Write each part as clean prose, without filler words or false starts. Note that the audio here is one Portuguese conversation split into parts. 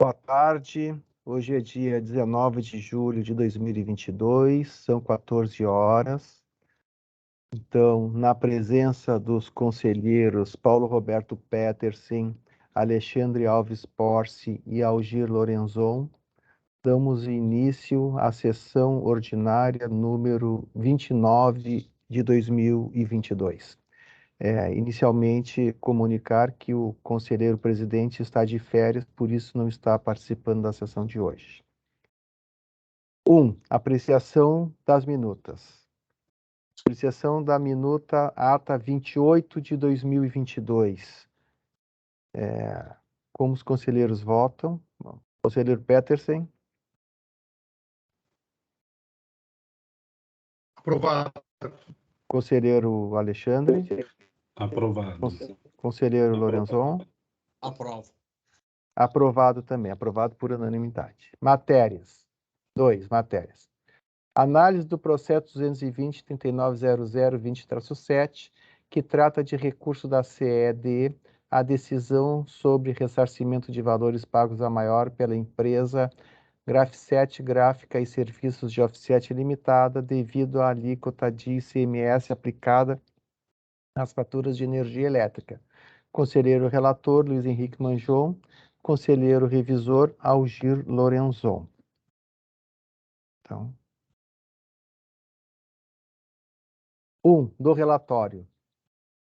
Boa tarde, hoje é dia 19 de julho de 2022, são 14 horas. Então, na presença dos conselheiros Paulo Roberto Petersen, Alexandre Alves Porce e Algir Lorenzon, damos início à sessão ordinária número 29 de 2022. Inicialmente, comunicar que o conselheiro presidente está de férias, por isso não está participando da sessão de hoje. 1. Apreciação das minutas. Apreciação da minuta ata 28 de 2022. Como os conselheiros votam? Conselheiro Petersen? Aprovado. Conselheiro Alexandre? Aprovado. Conselheiro Lorenzon? Aprovo. Aprovado também, aprovado por unanimidade. Matérias. 2 matérias. Análise do processo 220-3900-20-7, que trata de recurso da CED à decisão sobre ressarcimento de valores pagos a maior pela empresa Graf7 Gráfica e Serviços de Offset Limitada, devido à alíquota de ICMS aplicada nas faturas de energia elétrica. Conselheiro relator, Luiz Henrique Manjon. Conselheiro revisor, Algir Lorenzon. Então, 1. Do relatório.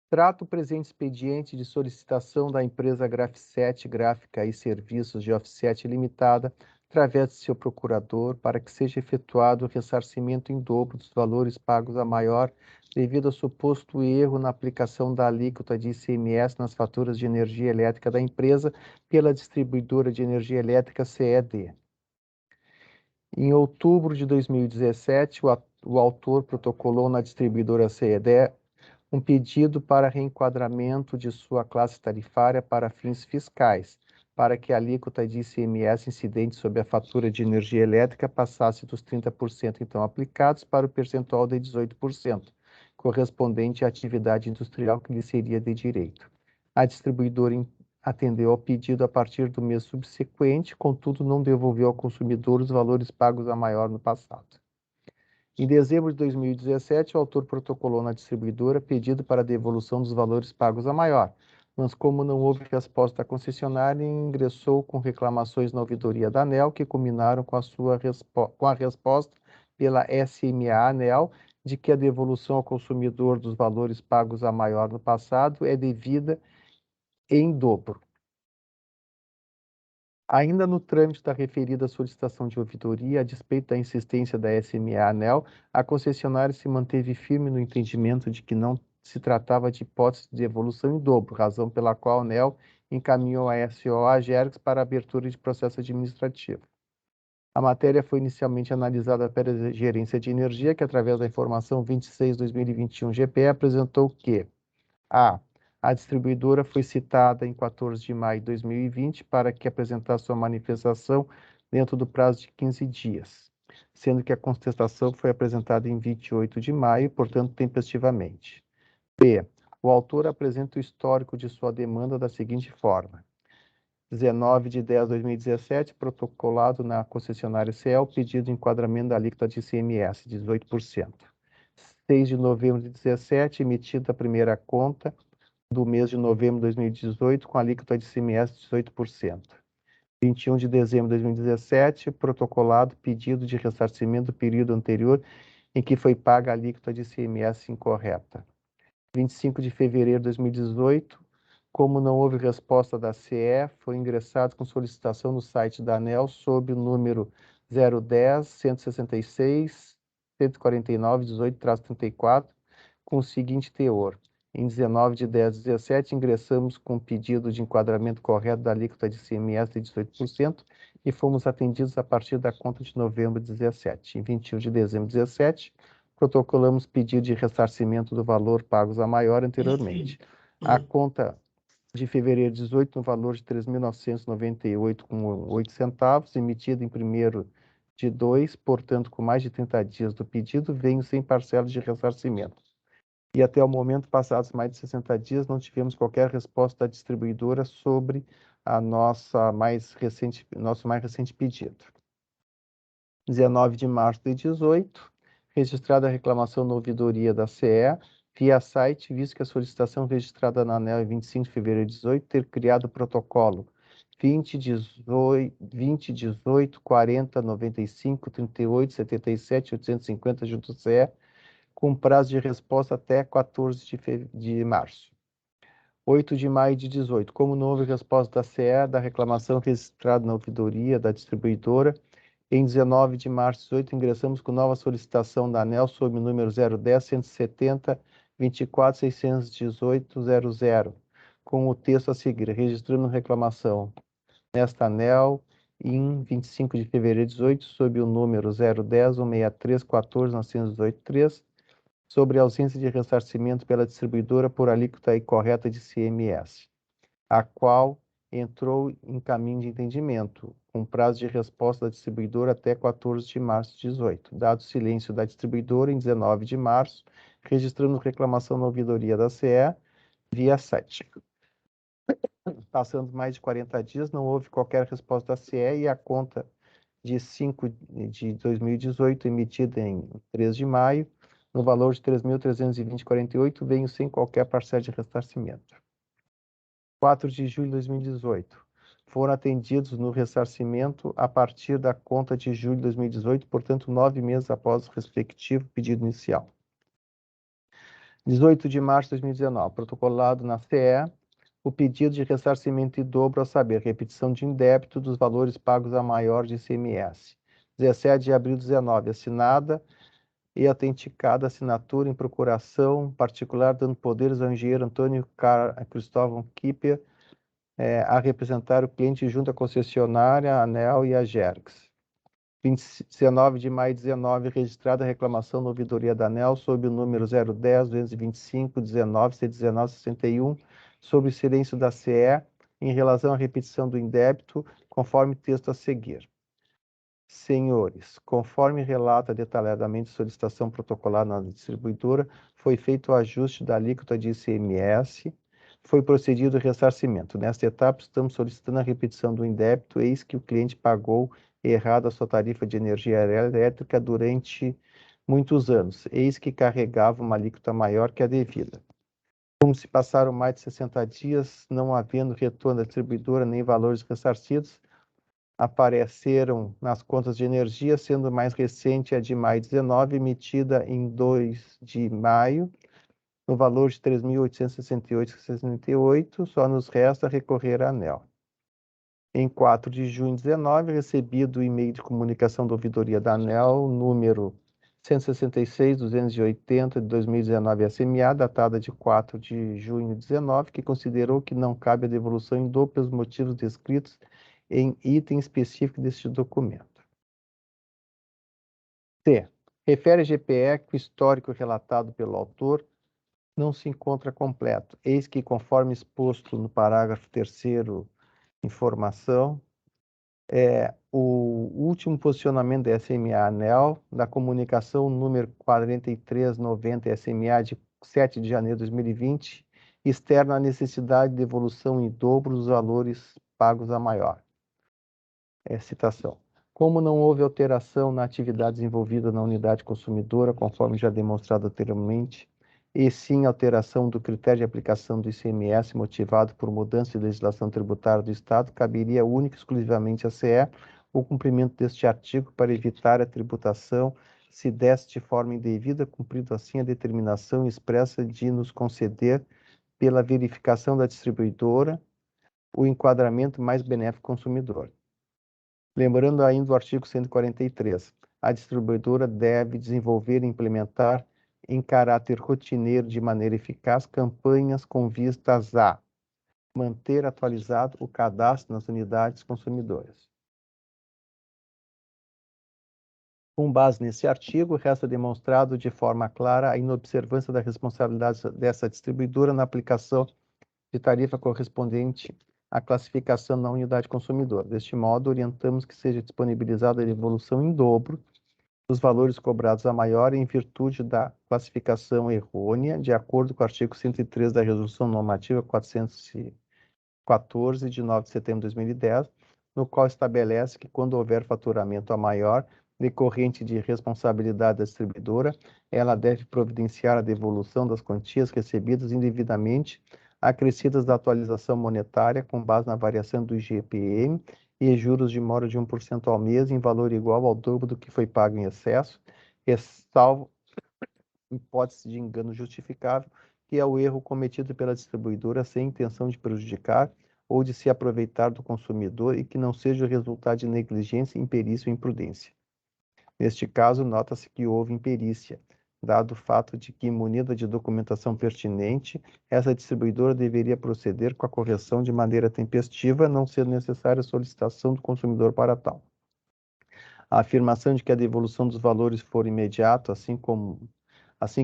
Trata o presente expediente de solicitação da empresa Graf7 Gráfica e Serviços de Offset Limitada, através de seu procurador, para que seja efetuado o ressarcimento em dobro dos valores pagos a maior devido ao suposto erro na aplicação da alíquota de ICMS nas faturas de energia elétrica da empresa pela distribuidora de energia elétrica CED. Em outubro de 2017, o autor protocolou na distribuidora CED um pedido para reenquadramento de sua classe tarifária para fins fiscais, para que a alíquota de ICMS incidente sobre a fatura de energia elétrica passasse dos 30% então aplicados para o percentual de 18%, correspondente à atividade industrial que lhe seria de direito. A distribuidora atendeu ao pedido a partir do mês subsequente, contudo não devolveu ao consumidor os valores pagos a maior no passado. Em dezembro de 2017, o autor protocolou na distribuidora pedido para devolução dos valores pagos a maior, mas como não houve resposta da concessionária, ingressou com reclamações na ouvidoria da ANEEL, que culminaram com a resposta pela SMA ANEEL de que a devolução ao consumidor dos valores pagos a maior no passado é devida em dobro. Ainda no trâmite da referida solicitação de ouvidoria, a despeito da insistência da SMA ANEEL, a concessionária se manteve firme no entendimento de que não se tratava de hipótese de devolução em dobro, razão pela qual a ANEEL encaminhou a SO à Gergs para abertura de processo administrativo. A matéria foi inicialmente analisada pela Gerência de Energia, que, através da informação 26/2021 GP, apresentou que a distribuidora foi citada em 14 de maio de 2020 para que apresentasse sua manifestação dentro do prazo de 15 dias, sendo que a contestação foi apresentada em 28 de maio, portanto, tempestivamente. B. O autor apresenta o histórico de sua demanda da seguinte forma: 19 de 10 de 2017, protocolado na concessionária CEL, pedido de enquadramento da alíquota de ICMS, 18%. 6 de novembro de 2017, emitida a primeira conta do mês de novembro de 2018, com alíquota de ICMS de 18%. 21 de dezembro de 2017, protocolado pedido de ressarcimento do período anterior em que foi paga a alíquota de ICMS incorreta. 25 de fevereiro de 2018, como não houve resposta da CE, foi ingressado com solicitação no site da ANEEL sob o número 010-166-149-18-34, com o seguinte teor: em 19 de 10 de 2017, ingressamos com pedido de enquadramento correto da alíquota de ICMS de 18% e fomos atendidos a partir da conta de novembro de 2017. Em 21 de dezembro de 2017, protocolamos pedido de ressarcimento do valor pagos a maior anteriormente. A conta de fevereiro de 18, no valor de R$ 3.998,08, emitida em 1º de 2, portanto, com mais de 30 dias do pedido, veio sem parcela de ressarcimento. e até o momento, passados mais de 60 dias, não tivemos qualquer resposta da distribuidora sobre a nosso mais recente pedido. 19 de março de 18, registrada a reclamação na ouvidoria da CE via site, visto que a solicitação registrada na ANEEL em 25 de fevereiro de 18 ter criado o protocolo 2018 40 95 38 77 850 junto ao CE, com prazo de resposta até 14 de março. 8 de maio de 18, como não houve resposta da CE da reclamação registrada na ouvidoria da distribuidora, em 19 de março de 18, ingressamos com nova solicitação da ANEEL sob o número 010 170 24 618 00, com o texto a seguir, registrando reclamação nesta ANEEL em 25 de fevereiro de 18, sob o número 010 163 14 918 3, sobre a ausência de ressarcimento pela distribuidora por alíquota incorreta de CMS, a qual entrou em caminho de entendimento, com prazo de resposta da distribuidora até 14 de março de 18. Dado o silêncio da distribuidora, em 19 de março, registrando reclamação na ouvidoria da CE via site. Passando mais de 40 dias, não houve qualquer resposta da CE e a conta de 5 de 2018, emitida em 3 de maio, no valor de 3.320,48, veio sem qualquer parcela de ressarcimento. 4 de julho de 2018. Foram atendidos no ressarcimento a partir da conta de julho de 2018, portanto, 9 meses após o respectivo pedido inicial. 18 de março de 2019. Protocolado na CE o pedido de ressarcimento em dobro, a saber, repetição de indébito dos valores pagos a maior de ICMS. 17 de abril de 2019. Assinada e autenticada a assinatura em procuração particular, dando poderes ao engenheiro Antônio Cristóvão Kipper a representar o cliente junto à concessionária, a ANEEL e a GERGS. 19 de maio de 19, registrada a reclamação na ouvidoria da ANEEL sob o número 010 225 19 C19 61, sobre o silêncio da CE em relação à repetição do indébito, conforme texto a seguir. Senhores, conforme relata detalhadamente a solicitação protocolar na distribuidora, foi feito o ajuste da alíquota de ICMS, foi procedido o ressarcimento. Nesta etapa, estamos solicitando a repetição do indébito, eis que o cliente pagou errado a sua tarifa de energia elétrica durante muitos anos, eis que carregava uma alíquota maior que a devida. Como se passaram mais de 60 dias, não havendo retorno da distribuidora nem valores ressarcidos, apareceram nas contas de energia, sendo mais recente a de maio 19, emitida em 2 de maio, no valor de 3.868,68, só nos resta recorrer à ANEEL. Em 4 de junho de 19, recebido o e-mail de comunicação da ouvidoria da ANEEL, número 166.280 de 2019 SMA, datada de 4 de junho de 19, que considerou que não cabe a devolução em dobro pelos motivos descritos em item específico deste documento. C. Refere a GPE que o histórico relatado pelo autor não se encontra completo. Eis que, conforme exposto no parágrafo 3º, informação, o último posicionamento da SMA ANEEL, da comunicação número 4390 SMA de 7 de janeiro de 2020, externa a necessidade de devolução em dobro dos valores pagos a maior. Citação. Como não houve alteração na atividade desenvolvida na unidade consumidora, conforme já demonstrado anteriormente, e sim alteração do critério de aplicação do ICMS motivado por mudança de legislação tributária do Estado, caberia única e exclusivamente à CE o cumprimento deste artigo para evitar a tributação se desse de forma indevida, cumprindo assim a determinação expressa de nos conceder, pela verificação da distribuidora, o enquadramento mais benéfico ao consumidor. Lembrando ainda o artigo 143, a distribuidora deve desenvolver e implementar em caráter rotineiro de maneira eficaz campanhas com vistas a manter atualizado o cadastro nas unidades consumidoras. Com base nesse artigo, resta demonstrado de forma clara a inobservância da responsabilidade dessa distribuidora na aplicação de tarifa correspondente à classificação na unidade consumidora. Deste modo, orientamos que seja disponibilizada a devolução em dobro os valores cobrados a maior em virtude da classificação errônea, de acordo com o artigo 103 da Resolução Normativa 414, de 9 de setembro de 2010, no qual estabelece que, quando houver faturamento a maior, decorrente de responsabilidade da distribuidora, ela deve providenciar a devolução das quantias recebidas indevidamente, acrescidas da atualização monetária com base na variação do IGPM e juros de mora de 1% ao mês, em valor igual ao dobro do que foi pago em excesso, ressalvo hipótese de engano justificável, que é o erro cometido pela distribuidora sem intenção de prejudicar ou de se aproveitar do consumidor e que não seja o resultado de negligência, imperícia ou imprudência. Neste caso, nota-se que houve imperícia, dado o fato de que, munida de documentação pertinente, essa distribuidora deveria proceder com a correção de maneira tempestiva, não sendo necessária a solicitação do consumidor para tal. A afirmação de que a devolução dos valores for imediata, assim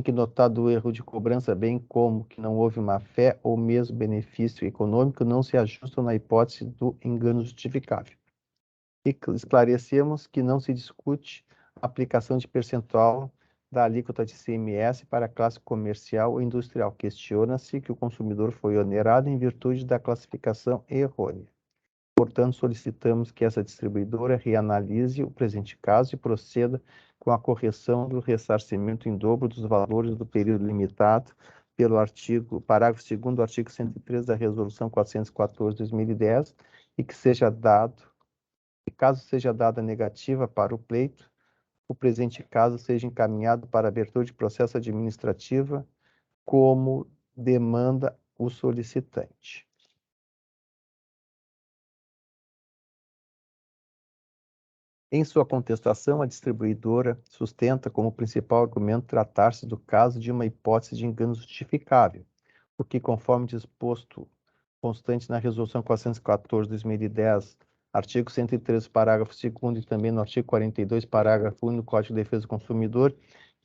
que notado o erro de cobrança, bem como que não houve má-fé ou mesmo benefício econômico, não se ajustam na hipótese do engano justificável. E esclarecemos que não se discute a aplicação de percentual da alíquota de ICMS para a classe comercial ou industrial. Questiona-se que o consumidor foi onerado em virtude da classificação errônea. Portanto, solicitamos que essa distribuidora reanalise o presente caso e proceda com a correção do ressarcimento em dobro dos valores do período limitado pelo parágrafo 2º do artigo 103 da Resolução 414/2010 e que caso seja dada negativa para o pleito, o presente caso seja encaminhado para abertura de processo administrativo como demanda o solicitante. Em sua contestação, a distribuidora sustenta como principal argumento tratar-se do caso de uma hipótese de engano justificável, porque, conforme disposto constante na Resolução 414/2010, artigo 103, parágrafo 2º e também no artigo 42, parágrafo 1 do Código de Defesa do Consumidor,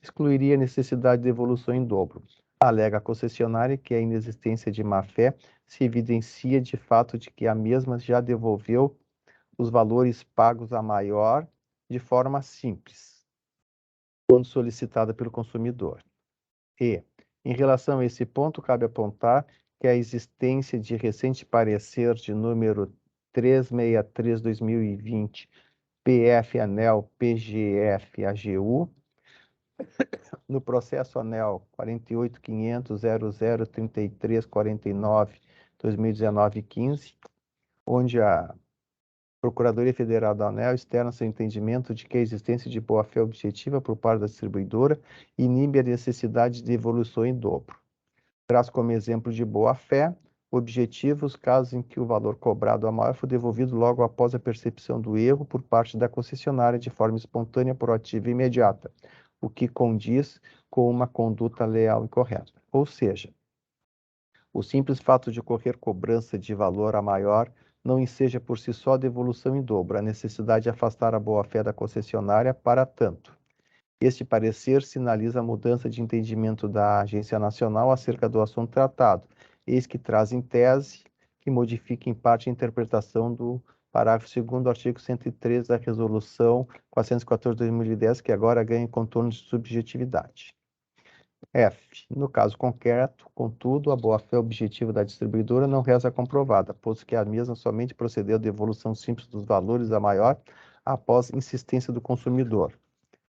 excluiria a necessidade de devolução em dobro. Alega a concessionária que a inexistência de má-fé se evidencia de fato de que a mesma já devolveu os valores pagos a maior de forma simples, quando solicitada pelo consumidor. E, em relação a esse ponto, cabe apontar que a existência de recente parecer de número 363/2020, PF ANEL PGF AGU, no processo ANEL 48.500.003349/2019-15, onde a Procuradoria Federal da ANEL externa seu entendimento de que a existência de boa-fé objetiva por parte da distribuidora inibe a necessidade de devolução em dobro. Traz como exemplo de boa-fé objetivos casos em que o valor cobrado a maior foi devolvido logo após a percepção do erro por parte da concessionária de forma espontânea, proativa e imediata, o que condiz com uma conduta leal e correta. Ou seja, o simples fato de ocorrer cobrança de valor a maior não enseja por si só devolução em dobro, a necessidade de afastar a boa-fé da concessionária para tanto. Este parecer sinaliza a mudança de entendimento da Agência Nacional acerca do assunto tratado, eis que traz em tese que modifica em parte a interpretação do parágrafo 2º do artigo 103 da Resolução 414/2010, que agora ganha contorno de subjetividade. F. No caso concreto, contudo, a boa-fé objetiva da distribuidora não resta comprovada, pois que a mesma somente procedeu à devolução simples dos valores a maior após insistência do consumidor.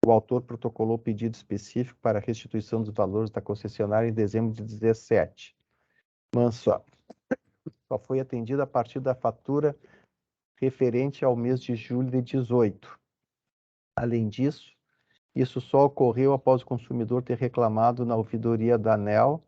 O autor protocolou pedido específico para a restituição dos valores da concessionária em dezembro de 2017, mas só foi atendido a partir da fatura referente ao mês de julho de 2018. Além disso, isso só ocorreu após o consumidor ter reclamado na ouvidoria da ANEL.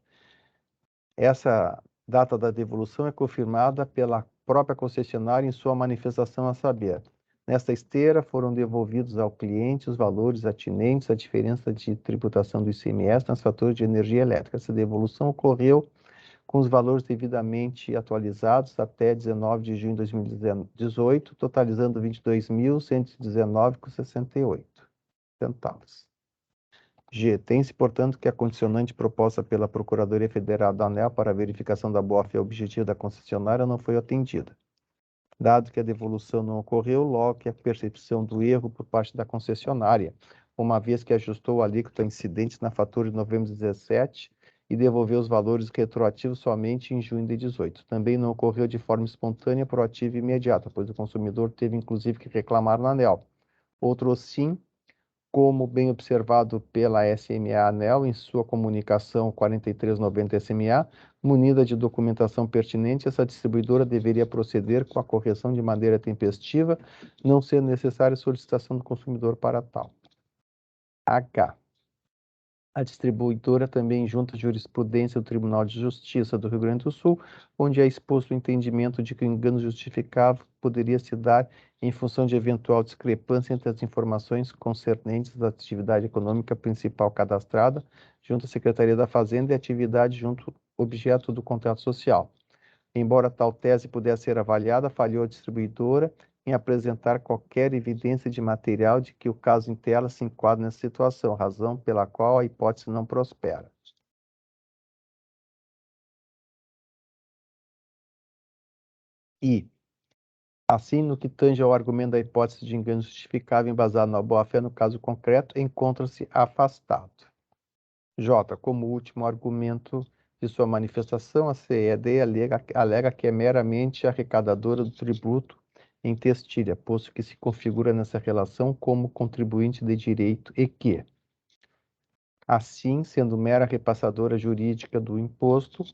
Essa data da devolução é confirmada pela própria concessionária em sua manifestação a saber. Nesta esteira, foram devolvidos ao cliente os valores atinentes à diferença de tributação do ICMS nas faturas de energia elétrica. Essa devolução ocorreu com os valores devidamente atualizados até 19 de junho de 2018, totalizando R$ 22.119,68 centavos. G. Tem-se, portanto, que a condicionante proposta pela Procuradoria Federal da ANEL para a verificação da boa-fé objetiva da concessionária não foi atendida. Dado que a devolução não ocorreu, logo que a percepção do erro por parte da concessionária, uma vez que ajustou a alíquota incidente na fatura de novembro de 17 e devolveu os valores retroativos somente em junho de 18. Também não ocorreu de forma espontânea, proativa e imediata, pois o consumidor teve inclusive que reclamar na ANEEL. Outro sim, como bem observado pela SMA ANEEL em sua comunicação 4390 SMA, munida de documentação pertinente, essa distribuidora deveria proceder com a correção de maneira tempestiva, não sendo necessária solicitação do consumidor para tal. H. A distribuidora também junta jurisprudência do Tribunal de Justiça do Rio Grande do Sul, onde é exposto o entendimento de que o engano justificável poderia se dar em função de eventual discrepância entre as informações concernentes da atividade econômica principal cadastrada junto à Secretaria da Fazenda e atividade junto ao objeto do contrato social. Embora tal tese pudesse ser avaliada, falhou a distribuidora em apresentar qualquer evidência de material de que o caso em tela se enquadra nessa situação, razão pela qual a hipótese não prospera. E, assim, no que tange ao argumento da hipótese de engano justificável embasado na boa-fé no caso concreto, encontra-se afastado. J. Como último argumento de sua manifestação, a CED alega que é meramente arrecadadora do tributo em textilha, posto que se configura nessa relação como contribuinte de direito e que, assim, sendo mera repassadora jurídica do imposto,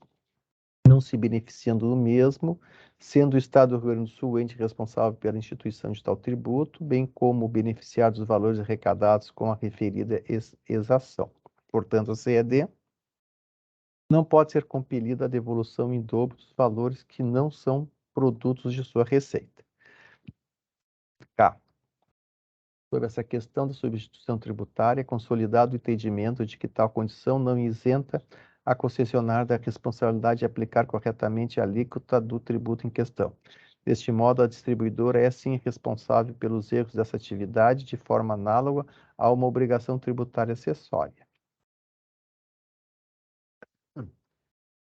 não se beneficiando do mesmo, sendo o Estado do Rio Grande do Sul ente responsável pela instituição de tal tributo, bem como beneficiar dos valores arrecadados com a referida exação. Portanto, a CED não pode ser compelida a devolução em dobro dos valores que não são produtos de sua receita. K. Sobre essa questão da substituição tributária, é consolidado o entendimento de que tal condição não isenta a concessionária da responsabilidade de aplicar corretamente a alíquota do tributo em questão. Deste modo, a distribuidora é sim responsável pelos erros dessa atividade, de forma análoga a uma obrigação tributária acessória.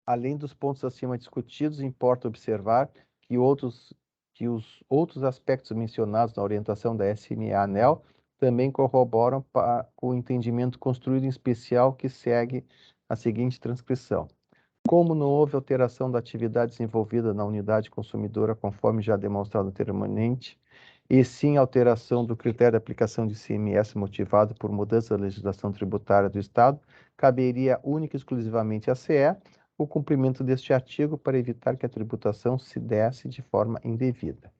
Além dos pontos acima discutidos, importa observar que os outros aspectos mencionados na orientação da SMA-ANEEL também corroboram com o entendimento construído em especial que segue a seguinte transcrição. Como não houve alteração da atividade desenvolvida na unidade consumidora, conforme já demonstrado anteriormente, e sim alteração do critério de aplicação de ICMS motivado por mudança da legislação tributária do Estado, caberia única e exclusivamente à CE o cumprimento deste artigo para evitar que a tributação se desse de forma indevida.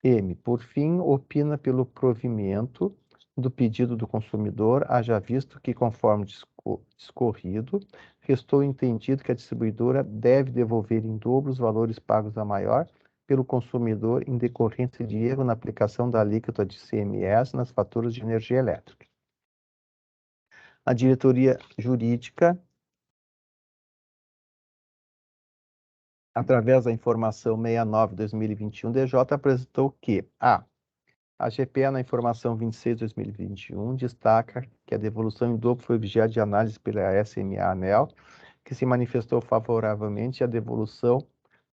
M. Por fim, opina pelo provimento do pedido do consumidor, haja visto que, conforme discorrido, restou entendido que a distribuidora deve devolver em dobro os valores pagos a maior pelo consumidor em decorrência de erro na aplicação da alíquota de ICMS nas faturas de energia elétrica. A diretoria jurídica, através da informação 69/2021-DJ, apresentou que a GPE, na informação 26/2021, destaca que a devolução em dobro foi objeto de análise pela SMA-ANEEL, que se manifestou favoravelmente à devolução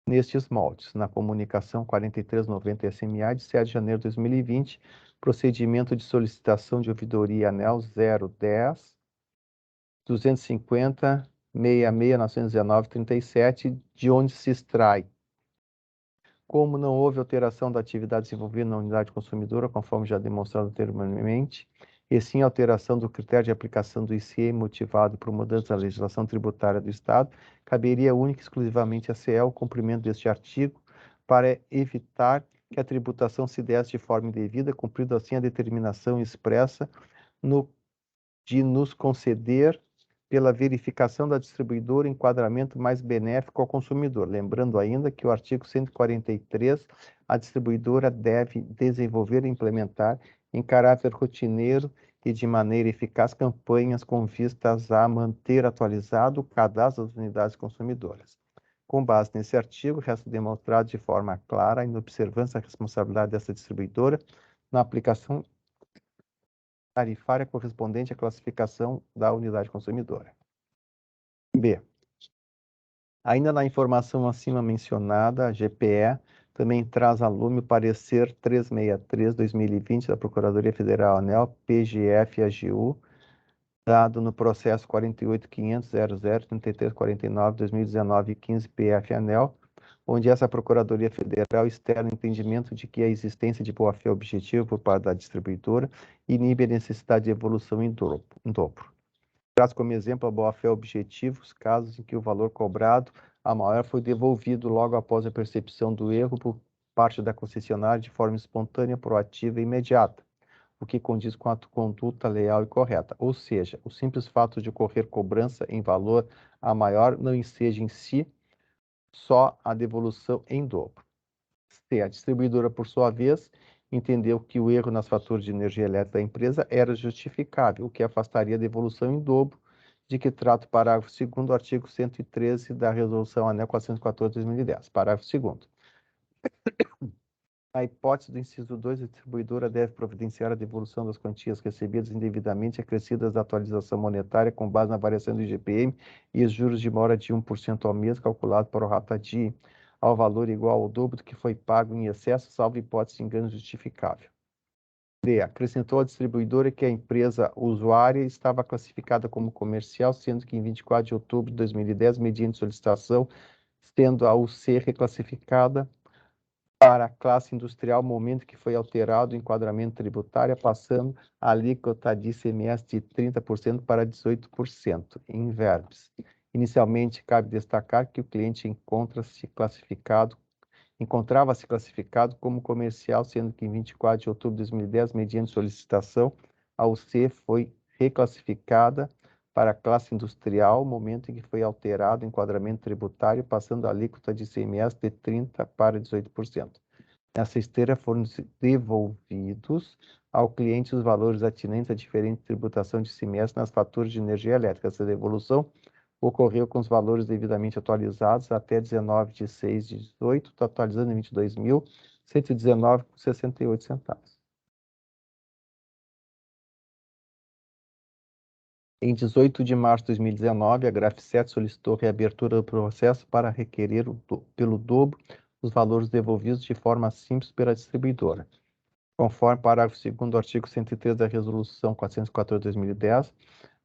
nestes moldes. Na comunicação 4390 SMA, de 7 de janeiro de 2020, procedimento de solicitação de ouvidoria ANEEL 010 250 66 919 37, de onde se extrai: como não houve alteração da atividade desenvolvida na unidade consumidora, conforme já demonstrado anteriormente, e sim alteração do critério de aplicação do ICE motivado por mudança da legislação tributária do Estado, caberia única e exclusivamente à CE o cumprimento deste artigo para evitar que a tributação se desse de forma indevida, cumprindo assim a determinação expressa de nos conceder pela verificação da distribuidora enquadramento mais benéfico ao consumidor. Lembrando ainda que o artigo 143, a distribuidora deve desenvolver e implementar em caráter rotineiro e de maneira eficaz campanhas com vistas a manter atualizado o cadastro das unidades consumidoras. Com base nesse artigo, resta demonstrado de forma clara a inobservância da responsabilidade dessa distribuidora na aplicação tarifária correspondente à classificação da unidade consumidora. B. Ainda na informação acima mencionada, a GPE Também traz a lume o parecer 363/2020 da Procuradoria Federal ANEEL, PGF-AGU, dado no processo 48.500.00.3349/2019 e 15 PF-ANEEL, onde essa Procuradoria Federal externa o entendimento de que a existência de boa-fé objetiva por parte da distribuidora inibe a necessidade de evolução em dobro. Traz como exemplo a boa-fé objetiva os casos em que o valor cobrado a maior foi devolvido logo após a percepção do erro por parte da concessionária de forma espontânea, proativa e imediata, o que condiz com a conduta leal e correta. Ou seja, o simples fato de ocorrer cobrança em valor a maior não enseja em si só a devolução em dobro. C. A distribuidora, por sua vez, entendeu que o erro nas faturas de energia elétrica da empresa era justificável, o que afastaria a devolução em dobro, de que trata o parágrafo 2º do artigo 113 da Resolução ANEEL 414/2010. Parágrafo 2º. Na hipótese do inciso 2, a distribuidora deve providenciar a devolução das quantias recebidas indevidamente acrescidas da atualização monetária com base na variação do IGPM e os juros de mora de 1% ao mês, calculado para o rata DI, ao valor igual ao dobro do que foi pago em excesso, salvo hipótese de engano justificável. D. Acrescentou a distribuidora que a empresa usuária estava classificada como comercial, sendo que em 24 de outubro de 2010, mediante solicitação, sendo a UC reclassificada para a classe industrial, momento que foi alterado o enquadramento tributário, passando a alíquota de ICMS de 30% para 18%, em verbos. Inicialmente, cabe destacar que o cliente encontrava-se classificado como comercial, sendo que em 24 de outubro de 2010, mediante solicitação, a UC foi reclassificada para a classe industrial, momento em que foi alterado o enquadramento tributário, passando a alíquota de ICMS de 30% para 18%. Nessa esteira foram devolvidos ao cliente os valores atinentes a diferente tributação de ICMS nas faturas de energia elétrica. Essa devolução ocorreu com os valores devidamente atualizados até 19/6/18, totalizando em R$ 22.119,68. Em 18 de março de 2019, a Graf7 solicitou reabertura do processo para requerer pelo dobro os valores devolvidos de forma simples pela distribuidora. Conforme parágrafo 2º do artigo 103 da Resolução 414/2010,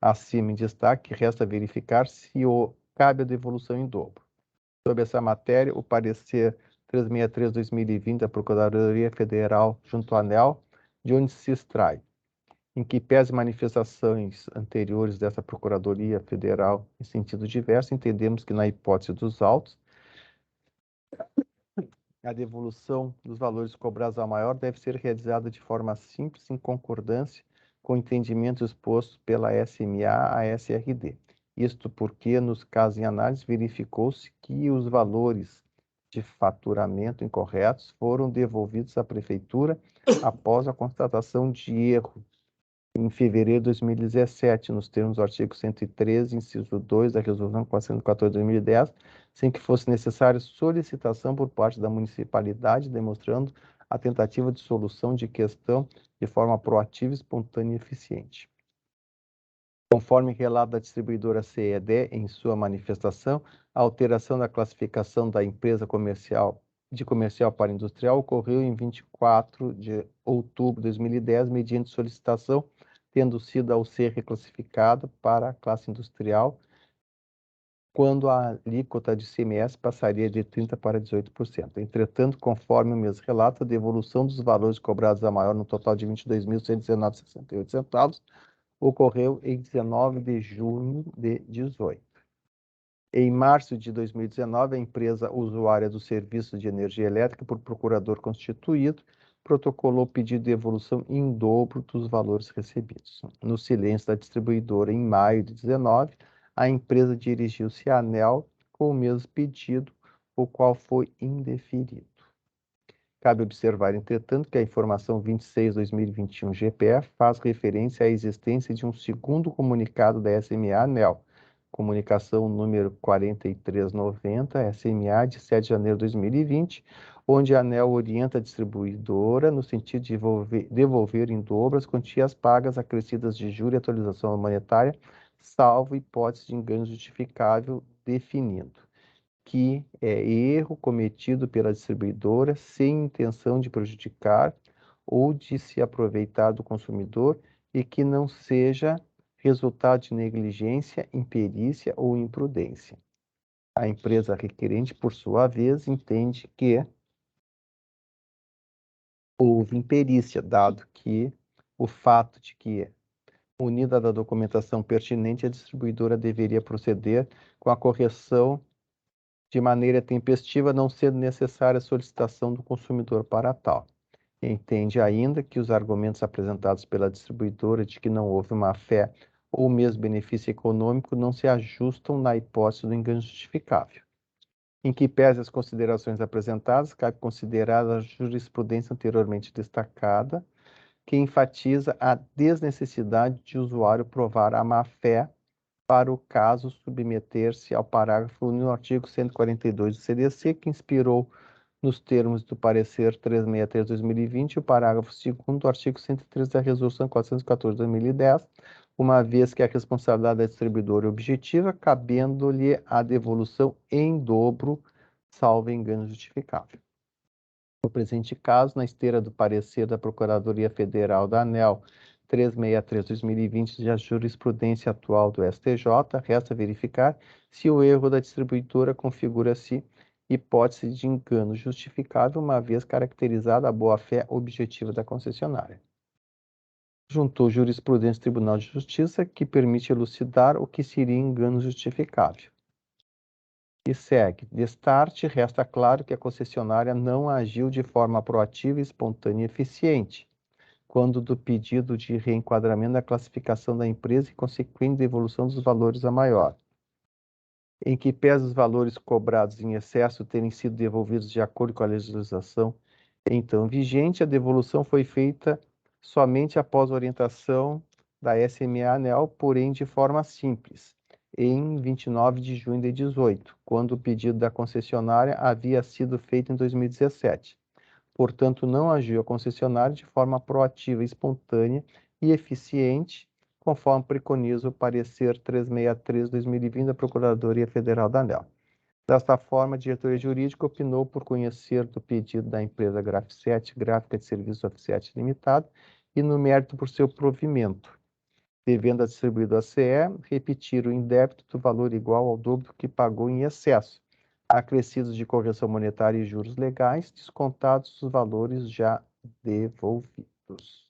acima em destaque, resta verificar se cabe a devolução em dobro. Sobre essa matéria, o parecer 363/2020 da Procuradoria Federal junto à ANEEL, de onde se extrai, em que pese manifestações anteriores dessa Procuradoria Federal em sentido diverso, entendemos que, na hipótese dos autos, a devolução dos valores cobrados a maior deve ser realizada de forma simples, em concordância com o entendimento exposto pela SMA-ASRD. Isto porque, nos casos em análise, verificou-se que os valores de faturamento incorretos foram devolvidos à Prefeitura após a constatação de erro em fevereiro de 2017, nos termos do artigo 113, inciso 2 da Resolução 414/2010, sem que fosse necessária solicitação por parte da municipalidade, demonstrando a tentativa de solução de questão de forma proativa, espontânea e eficiente. Conforme relato da distribuidora CED em sua manifestação, a alteração da classificação da empresa de comercial para industrial ocorreu em 24 de outubro de 2010, mediante solicitação, tendo sido a UC reclassificada para a classe industrial, quando a alíquota de ICMS passaria de 30% para 18%. Entretanto, conforme o mesmo relato, a devolução dos valores cobrados a maior, no total de R$ 22.119,68, ocorreu em 19 de junho de 2018. Em março de 2019, a empresa usuária do serviço de energia elétrica, por procurador constituído, protocolou pedido de devolução em dobro dos valores recebidos. No silêncio da distribuidora, em maio de 2019, a empresa dirigiu-se à ANEEL com o mesmo pedido, o qual foi indeferido. Cabe observar, entretanto, que a informação 26/2021 GPF faz referência à existência de um segundo comunicado da SMA-ANEEL, comunicação número 4390, SMA, de 7 de janeiro de 2020, onde a ANEEL orienta a distribuidora no sentido de devolver em dobro as quantias pagas acrescidas de juros e atualização monetária, salvo hipótese de engano justificável, definindo que é erro cometido pela distribuidora sem intenção de prejudicar ou de se aproveitar do consumidor e que não seja resultado de negligência, imperícia ou imprudência. A empresa requerente, por sua vez, entende que houve imperícia, dado que o fato de que, munida da documentação pertinente, a distribuidora deveria proceder com a correção de maneira tempestiva, não sendo necessária a solicitação do consumidor para tal. Entende ainda que os argumentos apresentados pela distribuidora de que não houve má-fé ou mesmo benefício econômico não se ajustam na hipótese do engano justificável. Em que pese as considerações apresentadas, cabe considerar a jurisprudência anteriormente destacada, que enfatiza a desnecessidade de o usuário provar a má-fé para o caso submeter-se ao parágrafo no artigo 142 do CDC, que inspirou nos termos do parecer 363/2020 o parágrafo 2º do artigo 103 da Resolução 414/2010, uma vez que a responsabilidade da distribuidora é objetiva, cabendo-lhe a devolução em dobro, salvo engano justificável. No presente caso, na esteira do parecer da Procuradoria Federal da ANEEL 363/2020 e a jurisprudência atual do STJ, resta verificar se o erro da distribuidora configura-se hipótese de engano justificável, uma vez caracterizada a boa-fé objetiva da concessionária. Juntou jurisprudência do Tribunal de Justiça, que permite elucidar o que seria engano justificável. E segue. Destarte, resta claro que a concessionária não agiu de forma proativa, espontânea e eficiente, quando do pedido de reenquadramento da classificação da empresa e consequente devolução dos valores a maior. Em que pese os valores cobrados em excesso terem sido devolvidos de acordo com a legislação então vigente, a devolução foi feita somente após orientação da SMA ANEEL, porém de forma simples, em 29 de junho de 2018, quando o pedido da concessionária havia sido feito em 2017. Portanto, não agiu a concessionária de forma proativa, espontânea e eficiente, conforme preconiza o parecer 363/2020 da Procuradoria Federal da ANEEL. Desta forma, a diretoria jurídica opinou por conhecer do pedido da empresa Graf7, Gráfica de Serviços Oficiais Limitada, e no mérito por seu provimento, devendo a distribuidora CE repetir o indébito do valor igual ao dobro do que pagou em excesso, acrescidos de correção monetária e juros legais, descontados os valores já devolvidos.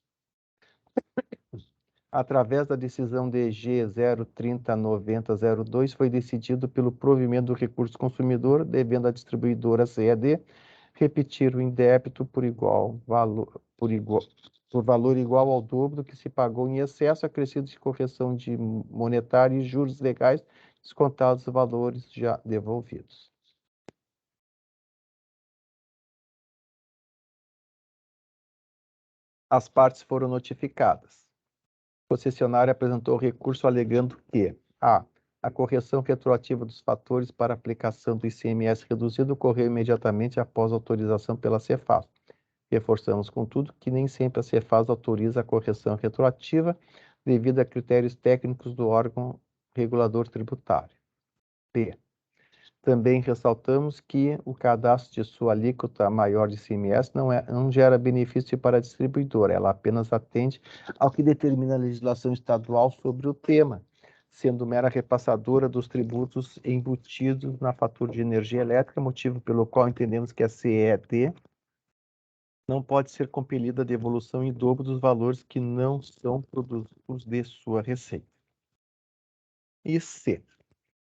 Através da decisão DG 0309002, foi decidido pelo provimento do recurso consumidor, devendo a distribuidora CED repetir o indébito por valor igual ao dobro do que se pagou em excesso, acrescidos de correção de monetária e juros legais, descontados os valores já devolvidos. As partes foram notificadas. A concessionária apresentou recurso alegando que a correção retroativa dos fatores para aplicação do ICMS reduzido ocorreu imediatamente após a autorização pela Cefaz. Reforçamos, contudo, que nem sempre a Cefaz autoriza a correção retroativa devido a critérios técnicos do órgão regulador tributário. B. Também ressaltamos que o cadastro de sua alíquota maior de ICMS não gera benefício para a distribuidora, ela apenas atende ao que determina a legislação estadual sobre o tema, sendo mera repassadora dos tributos embutidos na fatura de energia elétrica, motivo pelo qual entendemos que a CED não pode ser compelida a devolução em dobro dos valores que não são produtos de sua receita. E C.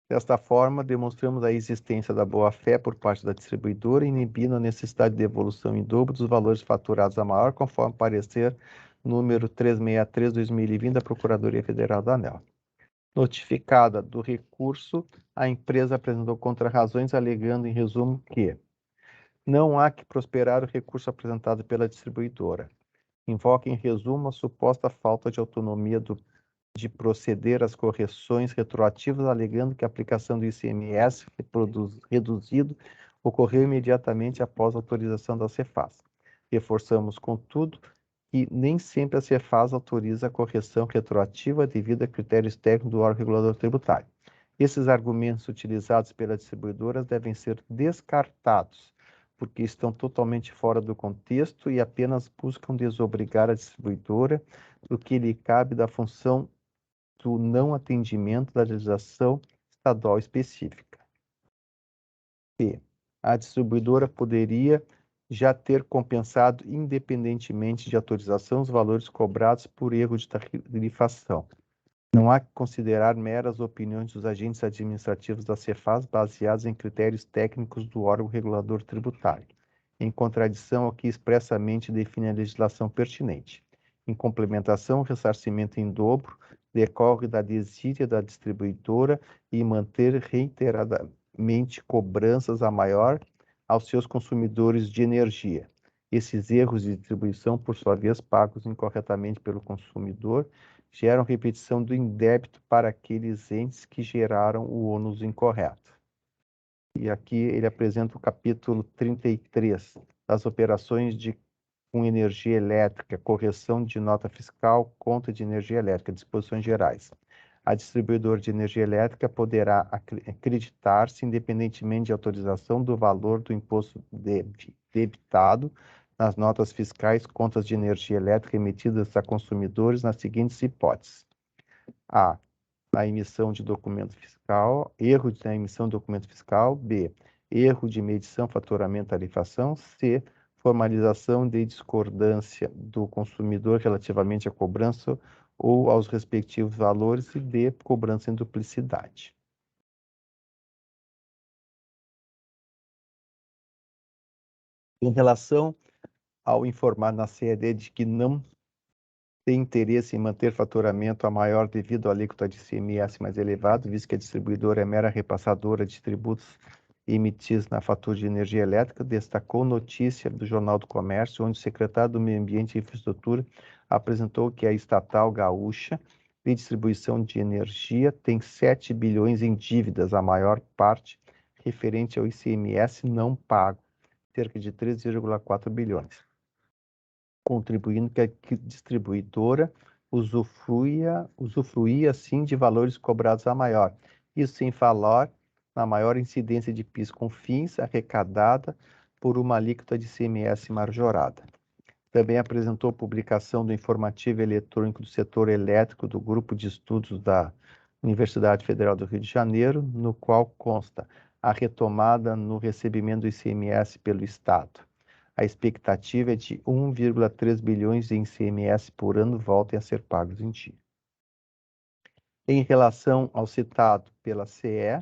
Desta forma, demonstramos a existência da boa-fé por parte da distribuidora, inibindo a necessidade de devolução em dobro dos valores faturados a maior, conforme parecer número 363/2020 da Procuradoria Federal da ANEEL. Notificada do recurso, a empresa apresentou contrarrazões, alegando, em resumo, que não há que prosperar o recurso apresentado pela distribuidora. Invoca, em resumo, a suposta falta de autonomia de proceder às correções retroativas, alegando que a aplicação do ICMS reduzido ocorreu imediatamente após a autorização da Cefaz. Reforçamos, contudo, que nem sempre a Cefaz autoriza a correção retroativa devido a critérios técnicos do órgão regulador tributário. Esses argumentos utilizados pela distribuidora devem ser descartados, porque estão totalmente fora do contexto e apenas buscam desobrigar a distribuidora do que lhe cabe da função do não atendimento da legislação estadual específica. B. A distribuidora poderia já ter compensado, independentemente de autorização, os valores cobrados por erro de tarifação. Não há que considerar meras opiniões dos agentes administrativos da Cefaz baseadas em critérios técnicos do órgão regulador tributário, em contradição ao que expressamente define a legislação pertinente. Em complementação, o ressarcimento em dobro decorre da desídia da distribuidora em manter reiteradamente cobranças a maior aos seus consumidores de energia. Esses erros de distribuição, por sua vez, pagos incorretamente pelo consumidor, geram repetição do indébito para aqueles entes que geraram o ônus incorreto. E aqui ele apresenta o capítulo 33 das operações com energia elétrica, correção de nota fiscal, conta de energia elétrica, disposições gerais. A distribuidora de energia elétrica poderá acreditar-se, independentemente de autorização, do valor do imposto debitado nas notas fiscais, contas de energia elétrica emitidas a consumidores nas seguintes hipóteses: A. A emissão de documento fiscal, erro na emissão de documento fiscal. B. Erro de medição, faturamento, tarifação. C. Formalização de discordância do consumidor relativamente à cobrança ou aos respectivos valores. E D. Cobrança em duplicidade. Em relação ao informar na CED de que não tem interesse em manter faturamento a maior devido à alíquota de ICMS mais elevado, visto que a distribuidora é mera repassadora de tributos emitidos na fatura de energia elétrica, destacou notícia do Jornal do Comércio, onde o secretário do Meio Ambiente e Infraestrutura apresentou que a estatal gaúcha de distribuição de energia tem 7 bilhões em dívidas, a maior parte referente ao ICMS não pago, cerca de 3,4 bilhões. Contribuindo que a distribuidora usufruía sim de valores cobrados a maior. Isso sem falar na maior incidência de PIS/COFINS arrecadada por uma alíquota de ICMS majorada. Também apresentou publicação do informativo eletrônico do setor elétrico do Grupo de Estudos da Universidade Federal do Rio de Janeiro, no qual consta a retomada no recebimento do ICMS pelo Estado. A expectativa é de 1,3 bilhões em ICMS por ano voltem a ser pagos em dia. Em relação ao citado pela CE,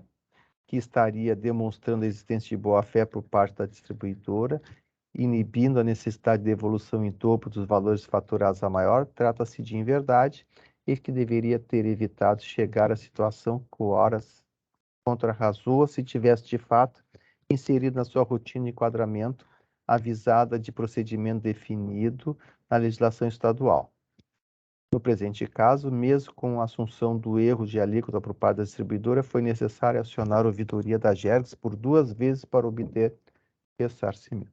que estaria demonstrando a existência de boa-fé por parte da distribuidora, inibindo a necessidade de devolução em dobro dos valores faturados a maior, trata-se de inverdade e que deveria ter evitado chegar à situação que horas contrarrazou se tivesse de fato inserido na sua rotina de enquadramento avisada de procedimento definido na legislação estadual. No presente caso, mesmo com a assunção do erro de alíquota por parte da distribuidora, foi necessário acionar a ouvidoria da GERGS por 2 vezes para obter ressarcimento.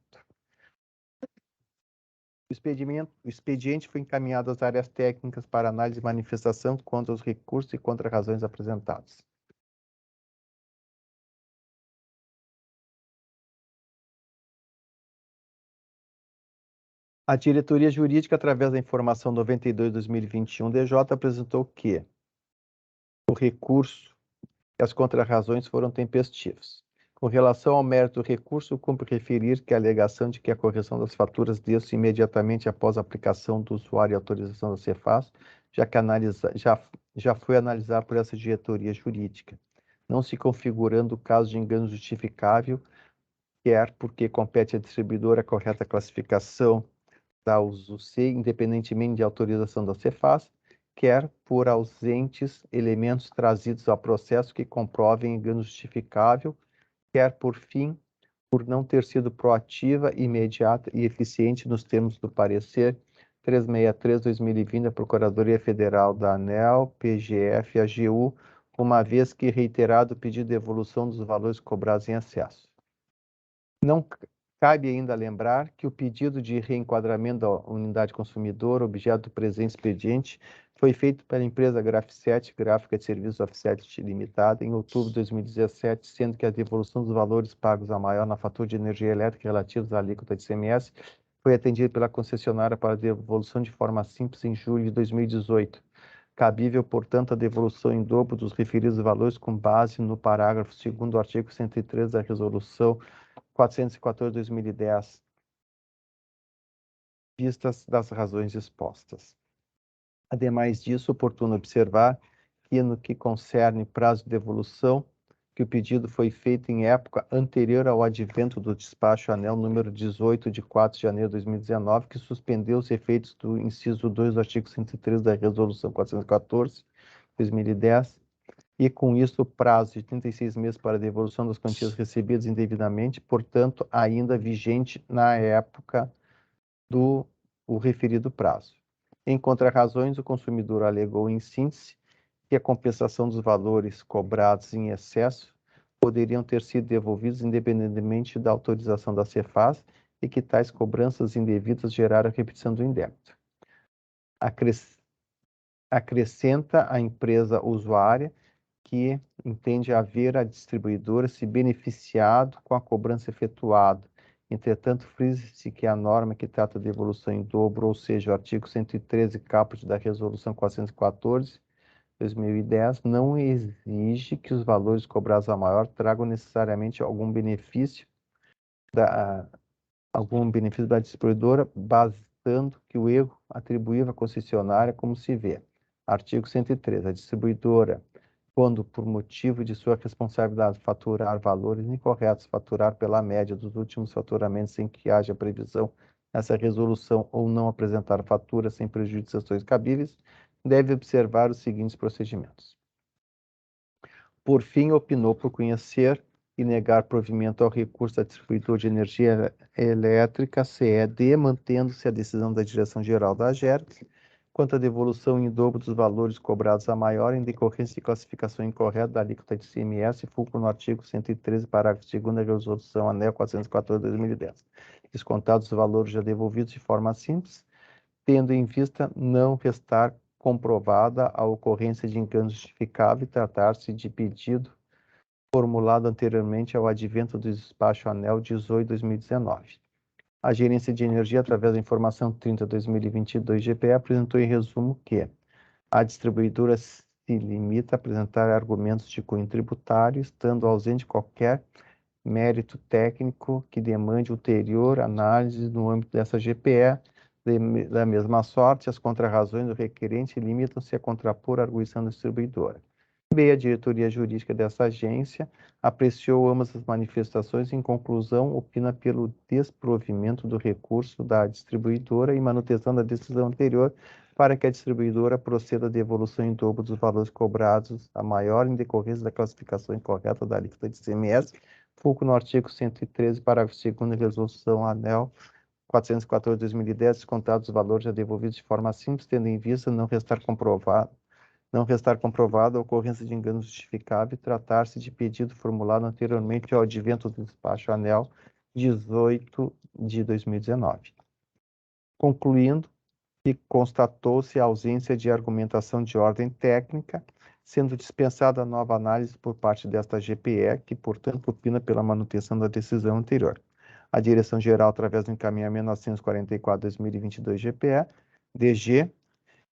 O expediente foi encaminhado às áreas técnicas para análise e manifestação contra os recursos e contra razões apresentados. A diretoria jurídica, através da informação 92/2021 DJ, apresentou que o recurso e as contrarrazões foram tempestivos. Com relação ao mérito do recurso, cumpre referir que a alegação de que a correção das faturas deu-se imediatamente após a aplicação do usuário e autorização da Cefaz, já foi analisada por essa diretoria jurídica, não se configurando o caso de engano justificável, quer porque compete à distribuidora a correta classificação da uso-C, independentemente de autorização da Cefaz, quer por ausentes elementos trazidos ao processo que comprovem engano justificável, quer, por fim, por não ter sido proativa, imediata e eficiente nos termos do parecer 363/2020 da Procuradoria Federal da ANEEL, PGF e AGU, uma vez que reiterado o pedido de devolução dos valores cobrados em excesso. Não cabe ainda lembrar que o pedido de reenquadramento da unidade consumidora, objeto do presente expediente, foi feito pela empresa Graf7, Gráfica de Serviços Offset Limitada, em outubro de 2017, sendo que a devolução dos valores pagos a maior na fatura de energia elétrica relativos à alíquota de ICMS foi atendida pela concessionária para devolução de forma simples em julho de 2018. Cabível, portanto, a devolução em dobro dos referidos valores com base no parágrafo 2º do artigo 103 da Resolução 414/2010, vistas das razões expostas. Ademais disso, oportuno observar que, no que concerne prazo de devolução, que o pedido foi feito em época anterior ao advento do despacho ANEEL número 18, de 4 de janeiro de 2019, que suspendeu os efeitos do inciso 2 do artigo 103 da Resolução 414/2010, e com isso o prazo de 36 meses para a devolução das quantias recebidas indevidamente, portanto, ainda vigente na época do referido prazo. Em contrarrazões, o consumidor alegou, em síntese, que a compensação dos valores cobrados em excesso poderiam ter sido devolvidos independentemente da autorização da Cefaz e que tais cobranças indevidas geraram a repetição do indébito. Acrescenta a empresa usuária que entende haver a distribuidora se beneficiado com a cobrança efetuada. Entretanto, frisa-se que a norma que trata de devolução em dobro, ou seja, o artigo 113, caput da Resolução 414/2010, não exige que os valores cobrados a maior tragam necessariamente algum benefício da distribuidora, bastando que o erro atribuído à concessionária, como se vê. Artigo 103. A distribuidora, quando por motivo de sua responsabilidade faturar valores incorretos, faturar pela média dos últimos faturamentos sem que haja previsão nessa resolução ou não apresentar fatura sem prejuízo de sanções cabíveis, deve observar os seguintes procedimentos. Por fim, opinou por conhecer e negar provimento ao recurso da distribuidora de energia elétrica, CED, mantendo-se a decisão da Direção-Geral da AGERGS, quanto à devolução em dobro dos valores cobrados a maior em decorrência de classificação incorreta da alíquota de ICMS, fulcro no artigo 113, parágrafo 2º da Resolução ANEEL 414/2010. Descontados os valores já devolvidos de forma simples, tendo em vista não restar comprovada a ocorrência de engano justificável e tratar-se de pedido formulado anteriormente ao advento do despacho ANEEL 18/2019. A Gerência de Energia, através da informação 30/2022 GPE, apresentou em resumo que a distribuidora se limita a apresentar argumentos de cunho tributário, estando ausente qualquer mérito técnico que demande ulterior análise no âmbito dessa GPE. Da mesma sorte, as contrarrazões do requerente limitam-se a contrapor a arguição da distribuidora. Bem, a diretoria jurídica dessa agência apreciou ambas as manifestações e, em conclusão, opina pelo desprovimento do recurso da distribuidora e manutenção da decisão anterior para que a distribuidora proceda à devolução em dobro dos valores cobrados a maior em decorrência da classificação incorreta da alíquota de ICMS, fulcro no artigo 113, parágrafo 2º da Resolução ANEEL 414/2010, descontados os valores já devolvidos de forma simples, tendo em vista não restar comprovada a ocorrência de engano justificável e tratar-se de pedido formulado anteriormente ao advento do despacho ANEEL 18 de 2019. Concluindo, que constatou-se a ausência de argumentação de ordem técnica, sendo dispensada a nova análise por parte desta GPE, que, portanto, opina pela manutenção da decisão anterior. A Direção-Geral, através do encaminhamento 944/2022 GPE, DG,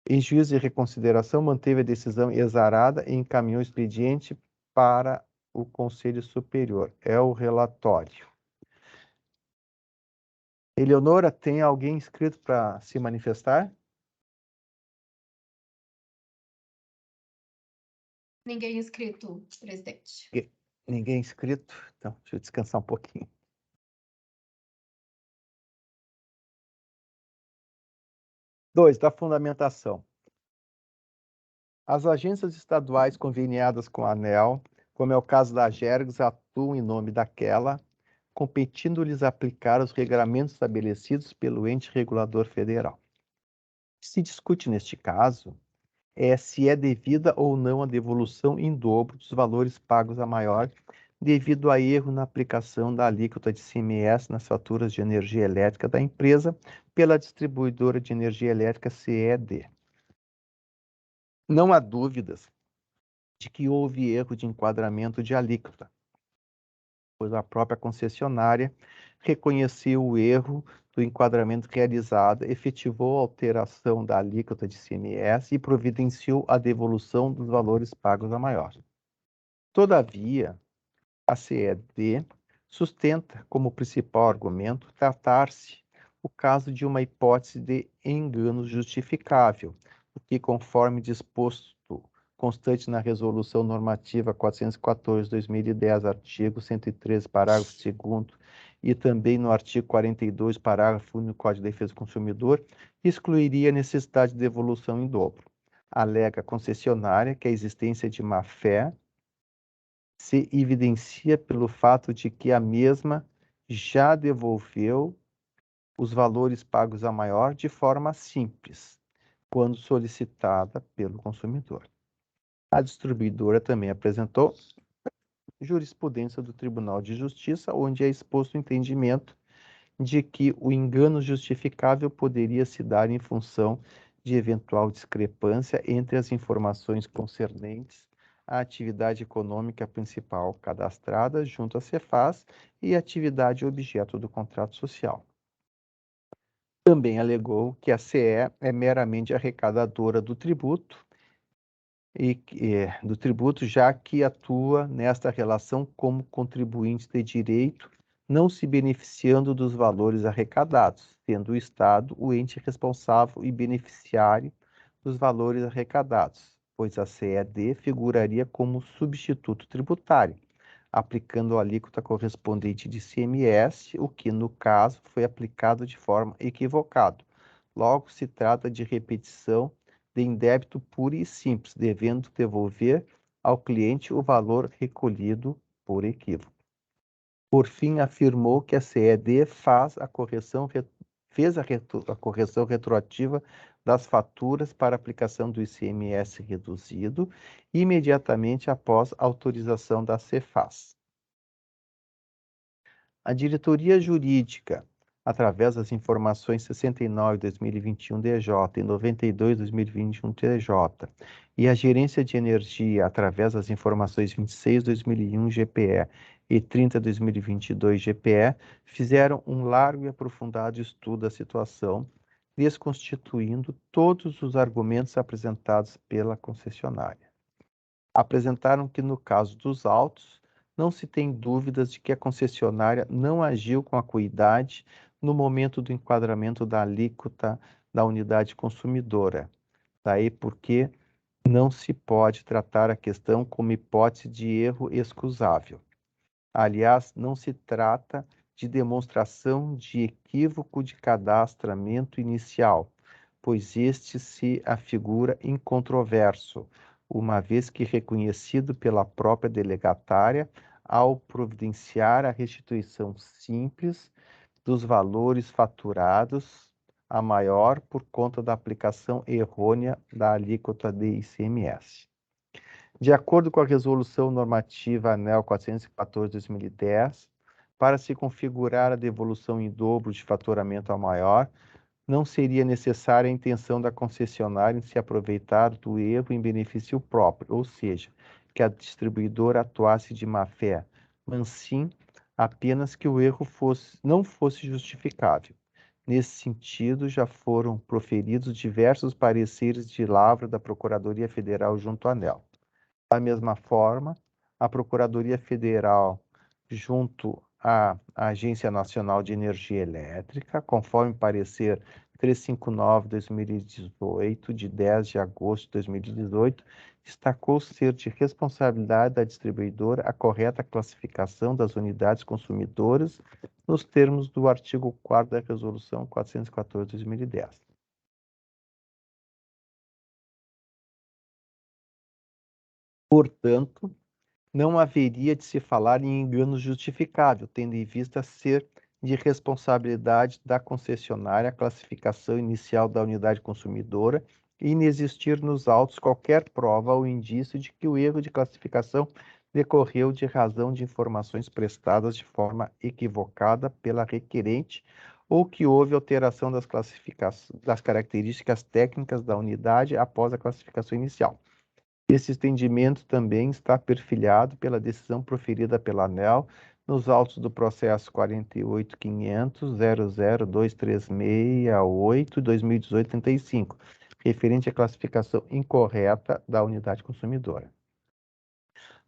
em juízo de reconsideração, manteve a decisão exarada e encaminhou o expediente para o Conselho Superior. É o relatório. Eleonora, tem alguém inscrito para se manifestar? Ninguém inscrito, presidente. Ninguém inscrito? Então, deixa eu descansar um pouquinho. Dois, da fundamentação. As agências estaduais conveniadas com a ANEEL, como é o caso da AGERGS, atuam em nome daquela, competindo-lhes aplicar os regramentos estabelecidos pelo ente regulador federal. O que se discute neste caso é se é devida ou não a devolução em dobro dos valores pagos a maior devido a erro na aplicação da alíquota de ICMS nas faturas de energia elétrica da empresa pela distribuidora de energia elétrica CED. Não há dúvidas de que houve erro de enquadramento de alíquota, pois a própria concessionária reconheceu o erro do enquadramento realizado, efetivou a alteração da alíquota de ICMS e providenciou a devolução dos valores pagos a maior. Todavia, a CED sustenta como principal argumento tratar-se o caso de uma hipótese de engano justificável, o que, conforme disposto constante na Resolução Normativa 414/2010, artigo 113, parágrafo 2º, e também no artigo 42, parágrafo único do Código de Defesa do Consumidor, excluiria a necessidade de devolução em dobro. Alega a concessionária que a existência de má-fé se evidencia pelo fato de que a mesma já devolveu os valores pagos a maior de forma simples, quando solicitada pelo consumidor. A distribuidora também apresentou jurisprudência do Tribunal de Justiça, onde é exposto o entendimento de que o engano justificável poderia se dar em função de eventual discrepância entre as informações concernentes à atividade econômica principal cadastrada junto à Cefaz e a atividade objeto do contrato social. Também alegou que a CE é meramente arrecadadora do tributo, já que atua nesta relação como contribuinte de direito, não se beneficiando dos valores arrecadados, sendo o Estado o ente responsável e beneficiário dos valores arrecadados, pois a CED figuraria como substituto tributário, aplicando a alíquota correspondente de ICMS, o que, no caso, foi aplicado de forma equivocada. Logo, se trata de repetição de indébito puro e simples, devendo devolver ao cliente o valor recolhido por equívoco. Por fim, afirmou que a CED fez a correção retroativa das faturas para aplicação do ICMS reduzido imediatamente após a autorização da Cefaz. A diretoria jurídica, através das informações 69/2021 DJ e 92/2021 TJ, e a gerência de energia, através das informações 26/2001 GPE e 30/2022 GPE, fizeram um largo e aprofundado estudo da situação, desconstituindo todos os argumentos apresentados pela concessionária. Apresentaram que, no caso dos autos, não se tem dúvidas de que a concessionária não agiu com acuidade no momento do enquadramento da alíquota da unidade consumidora. Daí porque não se pode tratar a questão como hipótese de erro excusável. Aliás, não se trata de demonstração de equívoco de cadastramento inicial, pois este se afigura incontroverso, uma vez que reconhecido pela própria delegatária ao providenciar a restituição simples dos valores faturados a maior por conta da aplicação errônea da alíquota de ICMS. De acordo com a Resolução Normativa ANEEL 414/2010, para se configurar a devolução em dobro de faturamento a maior, não seria necessária a intenção da concessionária em se aproveitar do erro em benefício próprio, ou seja, que a distribuidora atuasse de má-fé, mas sim apenas que o erro não fosse justificável. Nesse sentido, já foram proferidos diversos pareceres de lavra da Procuradoria Federal junto à ANEEL. Da mesma forma, a Procuradoria Federal, junto à Agência Nacional de Energia Elétrica, conforme parecer 359/2018, de 10 de agosto de 2018, destacou ser de responsabilidade da distribuidora a correta classificação das unidades consumidoras nos termos do artigo 4º da Resolução 414/2010. Portanto, não haveria de se falar em engano justificável, tendo em vista ser de responsabilidade da concessionária a classificação inicial da unidade consumidora e inexistir nos autos qualquer prova ou indício de que o erro de classificação decorreu de razão de informações prestadas de forma equivocada pela requerente ou que houve alteração das características técnicas da unidade após a classificação inicial. Esse entendimento também está perfilhado pela decisão proferida pela ANEEL nos autos do processo 48.500.00236.8/2018-35, referente à classificação incorreta da unidade consumidora.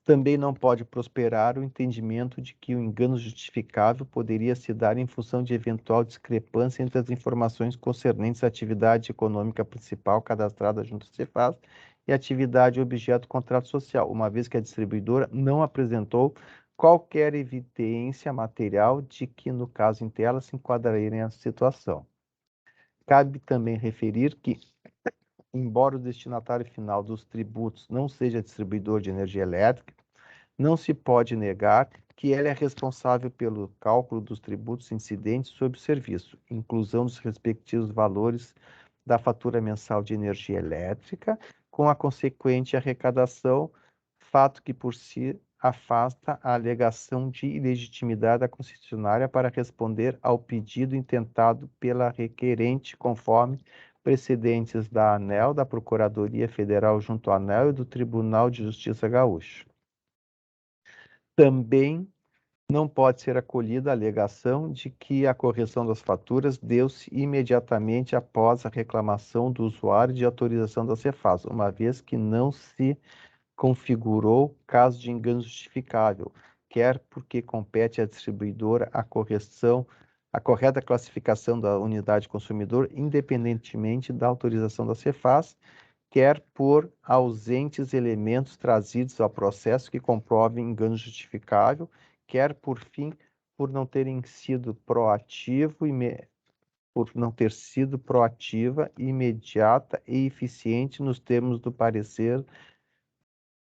Também não pode prosperar o entendimento de que o engano justificável poderia se dar em função de eventual discrepância entre as informações concernentes à atividade econômica principal cadastrada junto à Cefaz e a atividade objeto do contrato social, uma vez que a distribuidora não apresentou qualquer evidência material de que, no caso em tela, se enquadraria nessa situação. Cabe também referir que, embora o destinatário final dos tributos não seja distribuidor de energia elétrica, não se pode negar que ela é responsável pelo cálculo dos tributos incidentes sobre o serviço, inclusão dos respectivos valores da fatura mensal de energia elétrica, com a consequente arrecadação, fato que por si afasta a alegação de ilegitimidade da concessionária para responder ao pedido intentado pela requerente, conforme precedentes da ANEEL, da Procuradoria Federal junto à ANEEL e do Tribunal de Justiça Gaúcho. Também não pode ser acolhida a alegação de que a correção das faturas deu-se imediatamente após a reclamação do usuário de autorização da Cefaz, uma vez que não se configurou caso de engano justificável, quer porque compete à distribuidora a correta classificação da unidade consumidor, independentemente da autorização da Cefaz, quer por ausentes elementos trazidos ao processo que comprovem engano justificável, quer por fim, por não ter sido proativa, imediata e eficiente nos termos do parecer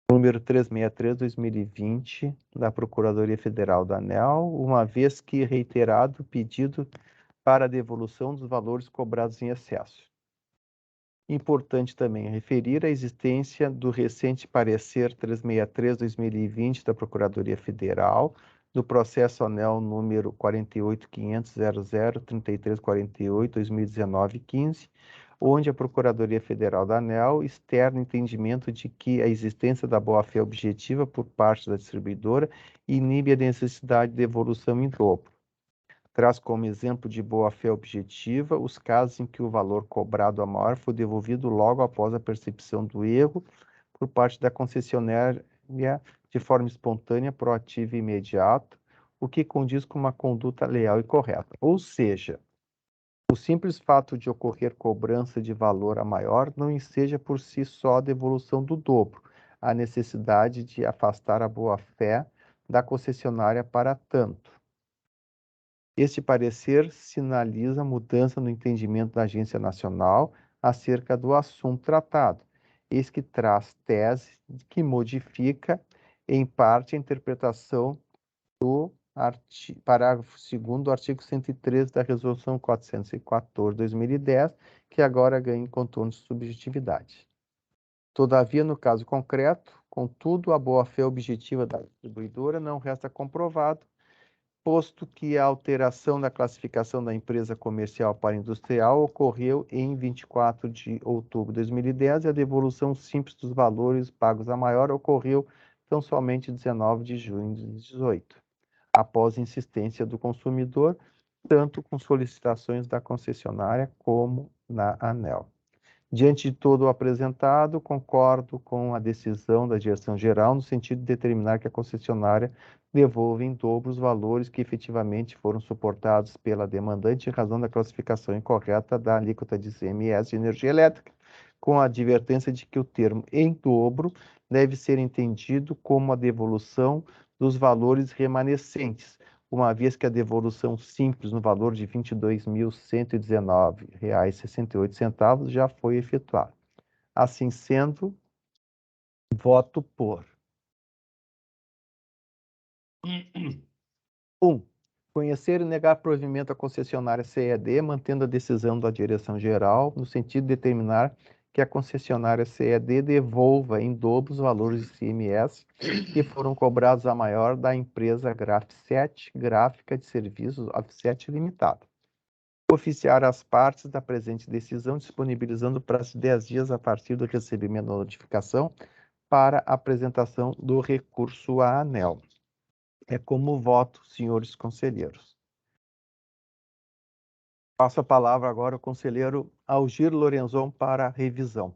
número 363/2020 da Procuradoria Federal da ANEEL, uma vez que reiterado o pedido para a devolução dos valores cobrados em excesso. Importante também referir a existência do recente parecer 363/2020 da Procuradoria Federal, do processo ANEEL número 48.500.003348/2019-15, onde a Procuradoria Federal da ANEEL externa o entendimento de que a existência da boa-fé objetiva por parte da distribuidora inibe a necessidade de devolução em dobro. Traz como exemplo de boa-fé objetiva os casos em que o valor cobrado a maior foi devolvido logo após a percepção do erro por parte da concessionária de forma espontânea, proativa e imediata, o que condiz com uma conduta leal e correta. Ou seja, o simples fato de ocorrer cobrança de valor a maior não enseja por si só a devolução do dobro, a necessidade de afastar a boa-fé da concessionária para tanto. Este parecer sinaliza mudança no entendimento da Agência Nacional acerca do assunto tratado, eis que traz tese que modifica, em parte, a interpretação do parágrafo 2º do artigo 113 da Resolução 414/2010, que agora ganha contorno de subjetividade. Todavia, no caso concreto, contudo, a boa-fé objetiva da distribuidora não resta comprovado, posto que a alteração da classificação da empresa comercial para industrial ocorreu em 24 de outubro de 2010 e a devolução simples dos valores pagos a maior ocorreu tão somente 19 de junho de 2018, após insistência do consumidor, tanto com solicitações da concessionária como na ANEEL. Diante de todo o apresentado, concordo com a decisão da Direção-Geral no sentido de determinar que a concessionária devolva em dobro os valores que efetivamente foram suportados pela demandante em razão da classificação incorreta da alíquota de ICMS de energia elétrica, com a advertência de que o termo em dobro deve ser entendido como a devolução dos valores remanescentes, uma vez que a devolução simples no valor de R$ 22.119,68 já foi efetuada. Assim sendo, voto por 1. Conhecer e negar provimento à concessionária CED, mantendo a decisão da Direção-Geral, no sentido de determinar que a concessionária CED devolva em dobro os valores de ICMS que foram cobrados a maior da empresa Graf7, Gráfica de Serviços Offset Limitada. oficiar as partes da presente decisão, disponibilizando o prazo de 10 dias a partir do recebimento da notificação para apresentação do recurso à ANEEL. É como voto, senhores conselheiros. Passo a palavra agora ao conselheiro Algir Lorenzon para a revisão.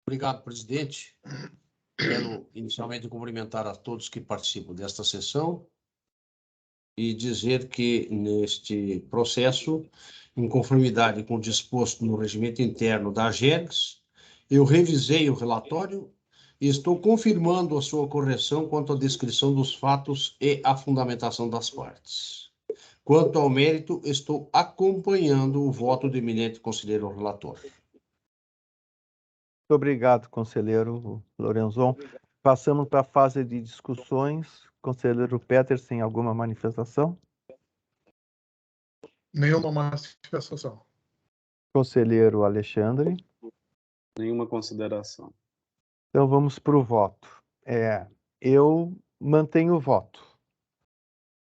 Obrigado, presidente. Quero inicialmente cumprimentar a todos que participam desta sessão e dizer que, neste processo, em conformidade com o disposto no regimento interno da AGERGS, eu revisei o relatório e estou confirmando a sua correção quanto à descrição dos fatos e a fundamentação das partes. Quanto ao mérito, estou acompanhando o voto do eminente conselheiro relator. Muito obrigado, conselheiro Lorenzon. Passamos para a fase de discussões. Conselheiro Petersen, alguma manifestação? Nenhuma manifestação. Conselheiro Alexandre? Nenhuma consideração. Então vamos para o voto. Eu mantenho o voto.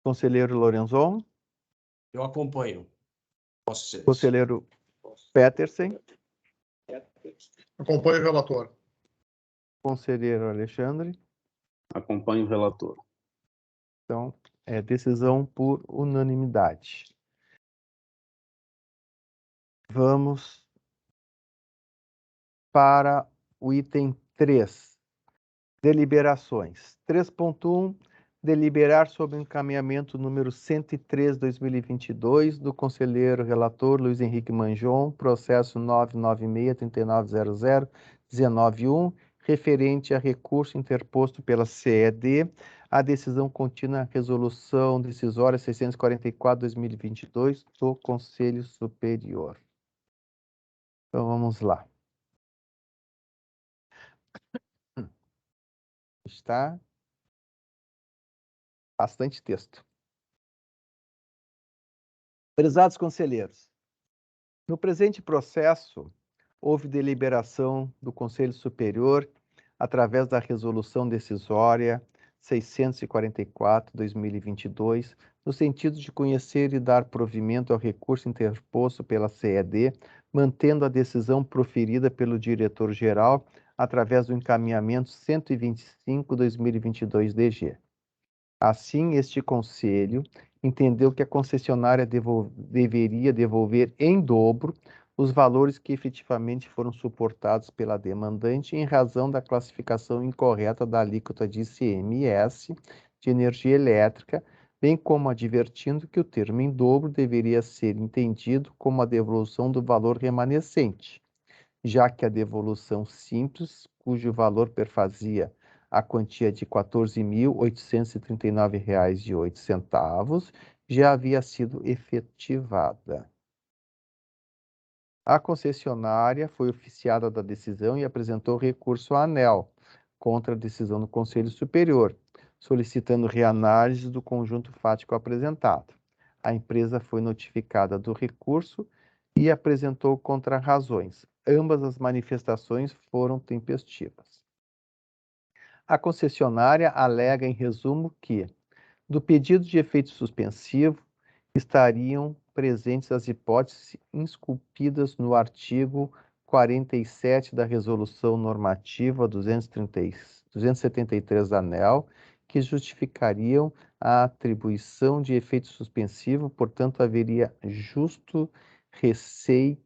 Conselheiro Lorenzon? Eu acompanho. Conselheiro Petersen? Acompanho o relator. Conselheiro Alexandre? Acompanho o relator. Então, é decisão por unanimidade. Vamos para o item 3. Deliberações. 3.1. Deliberar sobre o encaminhamento número 103/2022 do conselheiro relator Luiz Henrique Manjon, processo 996-3900-191, referente a recurso interposto pela CED, a decisão contida na resolução decisória 644/2022 do Conselho Superior. Então, vamos lá. Está bastante texto. Prezados conselheiros, no presente processo, houve deliberação do Conselho Superior através da resolução decisória 644/2022, no sentido de conhecer e dar provimento ao recurso interposto pela CED, mantendo a decisão proferida pelo diretor-geral através do encaminhamento 125/2022 DG. Assim, este Conselho entendeu que a concessionária deveria devolver em dobro os valores que efetivamente foram suportados pela demandante em razão da classificação incorreta da alíquota de ICMS de energia elétrica, bem como advertindo que o termo em dobro deveria ser entendido como a devolução do valor remanescente, já que a devolução simples, cujo valor perfazia a quantia de R$ 14.839,08, já havia sido efetivada. A concessionária foi oficiada da decisão e apresentou recurso à ANEEL contra a decisão do Conselho Superior, solicitando reanálise do conjunto fático apresentado. A empresa foi notificada do recurso e apresentou contrarrazões. Ambas as manifestações foram tempestivas. A concessionária alega, em resumo, que, do pedido de efeito suspensivo, estariam presentes as hipóteses esculpidas no artigo 47 da Resolução Normativa 273 da ANEEL, que justificariam a atribuição de efeito suspensivo, portanto, haveria justo receio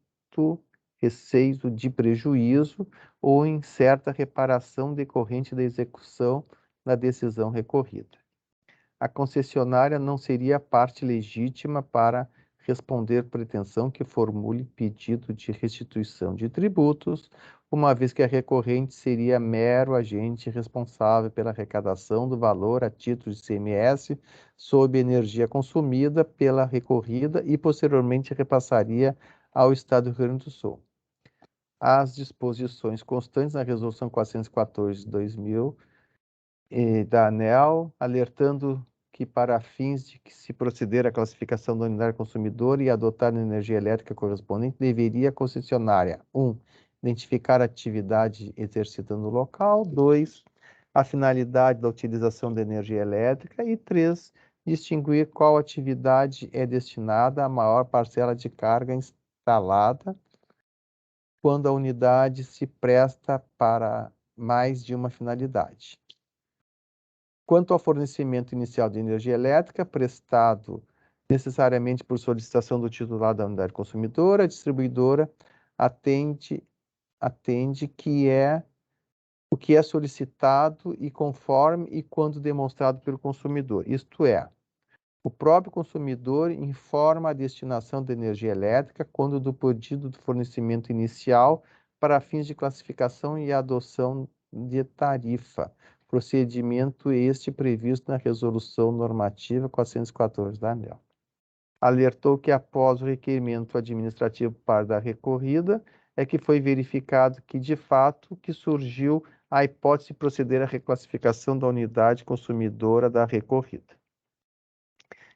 de prejuízo ou incerta reparação decorrente da execução da decisão recorrida. A concessionária não seria parte legítima para responder pretensão que formule pedido de restituição de tributos, uma vez que a recorrente seria mero agente responsável pela arrecadação do valor a título de ICMS sobre energia consumida pela recorrida e posteriormente repassaria ao Estado do Rio Grande do Sul. As disposições constantes na Resolução 414/2000 da ANEEL, alertando que, para fins de que se proceder à classificação da unidade consumidora e adotar a energia elétrica correspondente, deveria a concessionária: 1. Identificar a atividade exercida no local. 2. A finalidade da utilização da energia elétrica. E 3. distinguir qual atividade é destinada à maior parcela de carga instalada quando a unidade se presta para mais de uma finalidade. Quanto ao fornecimento inicial de energia elétrica prestado necessariamente por solicitação do titular da unidade consumidora, a distribuidora atende o que é solicitado e conforme e quando demonstrado pelo consumidor. Isto é, o próprio consumidor informa a destinação da energia elétrica quando do pedido do fornecimento inicial para fins de classificação e adoção de tarifa. Procedimento este previsto na Resolução Normativa 414 da ANEEL. Alertou que após o requerimento administrativo para da recorrida, é que foi verificado que, de fato, que surgiu a hipótese de proceder à reclassificação da unidade consumidora da recorrida.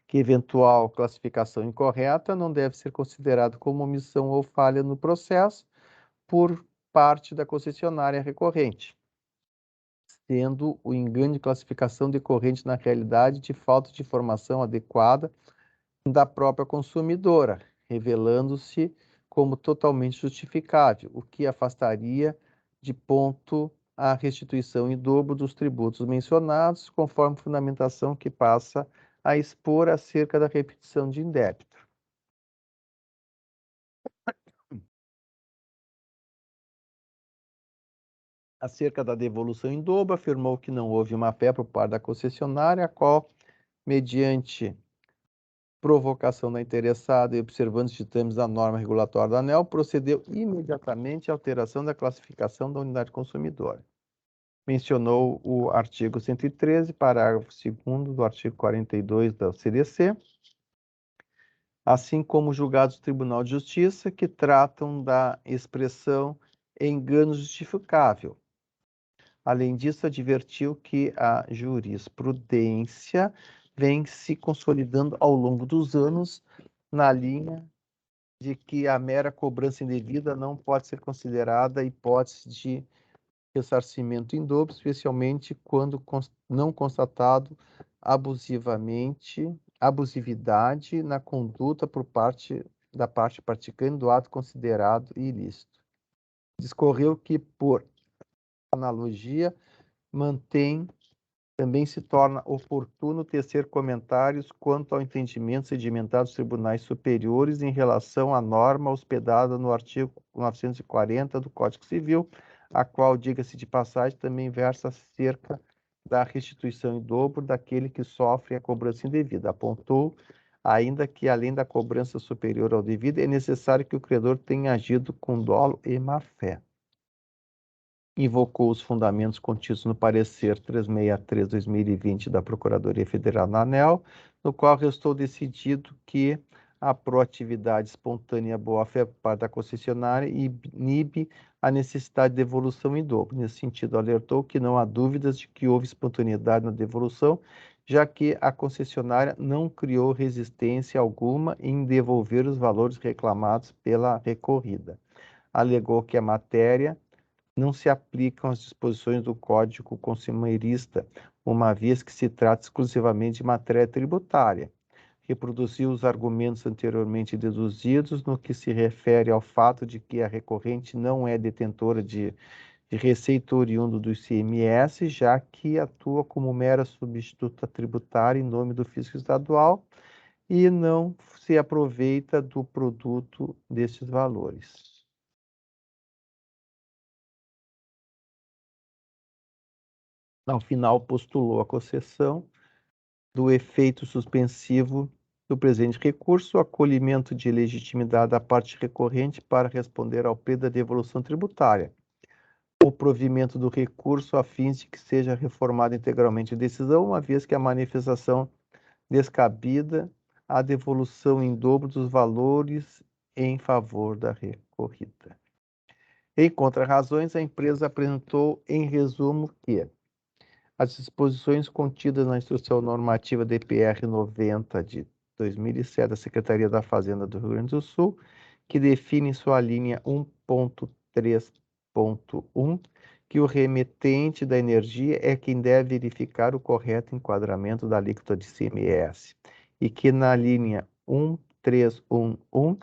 Que eventual classificação incorreta não deve ser considerado como omissão ou falha no processo por parte da concessionária recorrente, sendo o engano de classificação decorrente na realidade de falta de informação adequada da própria consumidora, revelando-se como totalmente justificável, o que afastaria de ponto a restituição em dobro dos tributos mencionados, conforme fundamentação que passa a expor acerca da repetição de indébito. Acerca da devolução em dobro, afirmou que não houve má-fé por parte da concessionária, a qual, mediante provocação da interessada e observando os ditames da norma regulatória da ANEEL, procedeu imediatamente à alteração da classificação da unidade consumidora. Mencionou o artigo 113, parágrafo 2º do artigo 42 da CDC, assim como julgados do Tribunal de Justiça, que tratam da expressão engano justificável. Além disso, advertiu que a jurisprudência vem se consolidando ao longo dos anos na linha de que a mera cobrança indevida não pode ser considerada hipótese de ressarcimento em dobro, especialmente quando não constatado abusividade na conduta por parte da parte praticante do ato considerado ilícito. Discorreu que, por analogia, também se torna oportuno tecer comentários quanto ao entendimento sedimentado dos tribunais superiores em relação à norma hospedada no artigo 940 do Código Civil, a qual, diga-se de passagem, também versa acerca da restituição em dobro daquele que sofre a cobrança indevida. Apontou ainda que, além da cobrança superior ao devido, é necessário que o credor tenha agido com dolo e má-fé. Invocou os fundamentos contidos no parecer 363/2020 da Procuradoria Federal na ANEEL, no qual restou decidido que a proatividade espontânea e a boa-fé por parte da concessionária inibe a necessidade de devolução em dobro. Nesse sentido, alertou que não há dúvidas de que houve espontaneidade na devolução, já que a concessionária não criou resistência alguma em devolver os valores reclamados pela recorrida. Alegou que a matéria não se aplicam às disposições do Código Consumerista, uma vez que se trata exclusivamente de matéria tributária. Reproduziu os argumentos anteriormente deduzidos no que se refere ao fato de que a recorrente não é detentora de receita oriundo do ICMS, já que atua como mera substituta tributária em nome do fisco estadual e não se aproveita do produto destes valores. Ao final, postulou a concessão do efeito suspensivo do presente recurso, o acolhimento de legitimidade da parte recorrente para responder ao pedido da devolução tributária, o provimento do recurso a fins de que seja reformada integralmente a decisão, uma vez que a manifestação descabida a devolução em dobro dos valores em favor da recorrida. Em contrarrazões, a empresa apresentou, em resumo, que as disposições contidas na Instrução Normativa DPR 90 de 2007 da Secretaria da Fazenda do Rio Grande do Sul, que define sua linha 1.3.1, que o remetente da energia é quem deve verificar o correto enquadramento da alíquota de ICMS e que na linha 1311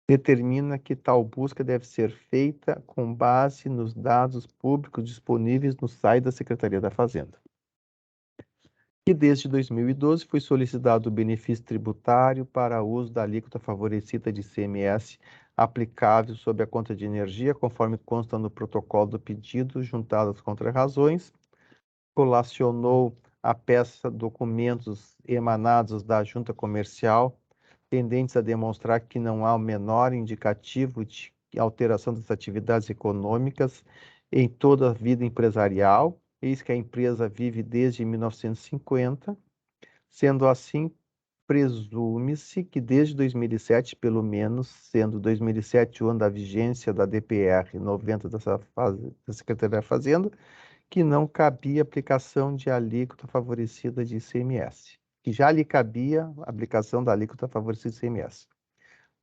determina que tal busca deve ser feita com base nos dados públicos disponíveis no site da Secretaria da Fazenda. E desde 2012 foi solicitado o benefício tributário para uso da alíquota favorecida de ICMS aplicável sobre a conta de energia, conforme consta no protocolo do pedido, juntado às contrarrazões, colacionou a peça documentos emanados da Junta Comercial, tendentes a demonstrar que não há o menor indicativo de alteração das atividades econômicas em toda a vida empresarial, eis que a empresa vive desde 1950, sendo assim, presume-se que desde 2007, pelo menos, sendo 2007 o ano da vigência da DPR 90 da Secretaria da Fazenda, que não cabia aplicação de alíquota favorecida de ICMS, que já lhe cabia a aplicação da alíquota favorecida de ICMS.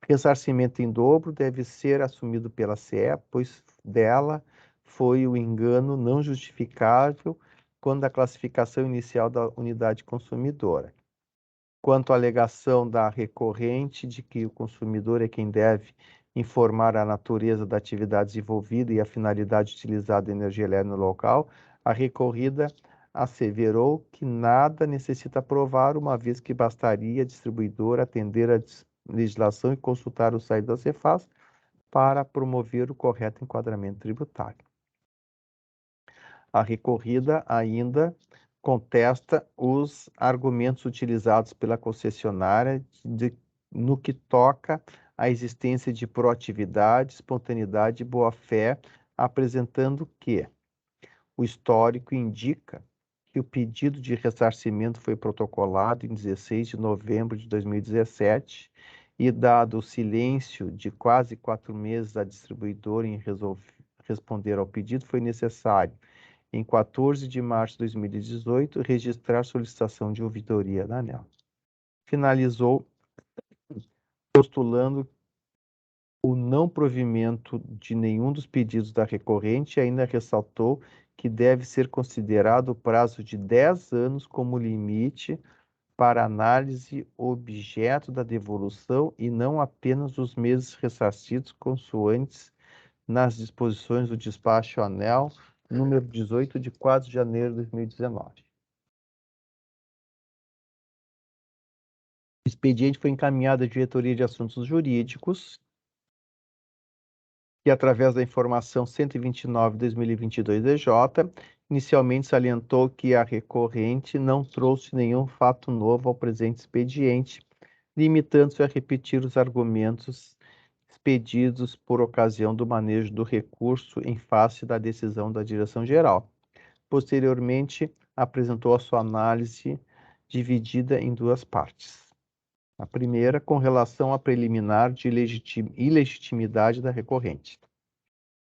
O ressarcimento em dobro deve ser assumido pela CE, pois dela foi o engano não justificável quando a classificação inicial da unidade consumidora. Quanto à alegação da recorrente de que o consumidor é quem deve informar a natureza da atividade desenvolvida e a finalidade utilizada da energia elétrica no local, a recorrida asseverou que nada necessita provar, uma vez que bastaria a distribuidora atender à legislação e consultar o site da Cefaz para promover o correto enquadramento tributário. A recorrida ainda contesta os argumentos utilizados pela concessionária no que toca à existência de proatividade, espontaneidade e boa-fé, apresentando que o histórico indica que o pedido de ressarcimento foi protocolado em 16 de novembro de 2017 e, dado o silêncio de quase 4 meses da distribuidora em responder ao pedido, foi necessário, em 14 de março de 2018, registrar solicitação de ouvidoria da ANEEL. Finalizou postulando o não provimento de nenhum dos pedidos da recorrente e ainda ressaltou que deve ser considerado o prazo de 10 anos como limite para análise objeto da devolução e não apenas os meses ressarcidos consoantes nas disposições do despacho ANEEL número 18, de 4 de janeiro de 2019. O expediente foi encaminhado à Diretoria de Assuntos Jurídicos, que, através da informação 129/2022-DJ, inicialmente salientou que a recorrente não trouxe nenhum fato novo ao presente expediente, limitando-se a repetir os argumentos expedidos por ocasião do manejo do recurso em face da decisão da Direção-Geral. Posteriormente, apresentou a sua análise dividida em duas partes. A primeira, com relação à preliminar de ilegitimidade da recorrente.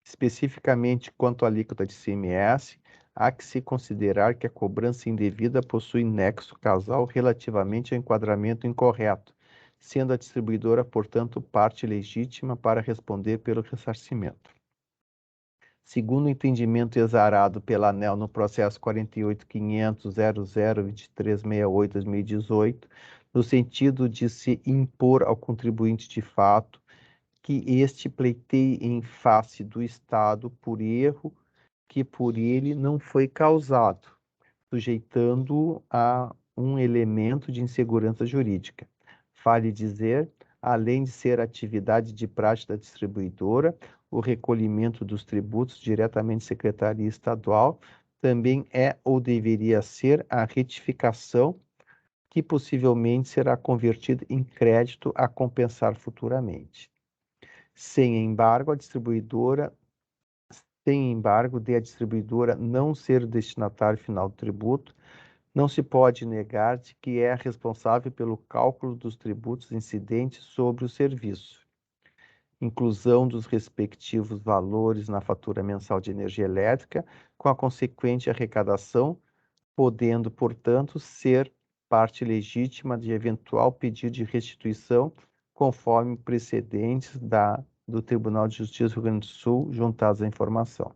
Especificamente quanto à alíquota de ICMS, há que se considerar que a cobrança indevida possui nexo causal relativamente ao enquadramento incorreto, sendo a distribuidora, portanto, parte legítima para responder pelo ressarcimento. Segundo o entendimento exarado pela ANEEL no processo 48.500.002368/2018, no sentido de se impor ao contribuinte de fato que este pleiteie em face do Estado por erro que por ele não foi causado, sujeitando-o a um elemento de insegurança jurídica. Vale dizer, além de ser atividade de prática da distribuidora, o recolhimento dos tributos diretamente à Secretaria Estadual também é ou deveria ser a retificação que possivelmente será convertida em crédito a compensar futuramente. Sem embargo, de a distribuidora não ser o destinatário final do tributo, não se pode negar de que é responsável pelo cálculo dos tributos incidentes sobre o serviço, inclusão dos respectivos valores na fatura mensal de energia elétrica, com a consequente arrecadação, podendo, portanto, ser parte legítima de eventual pedido de restituição, conforme precedentes do Tribunal de Justiça do Rio Grande do Sul, juntados à informação.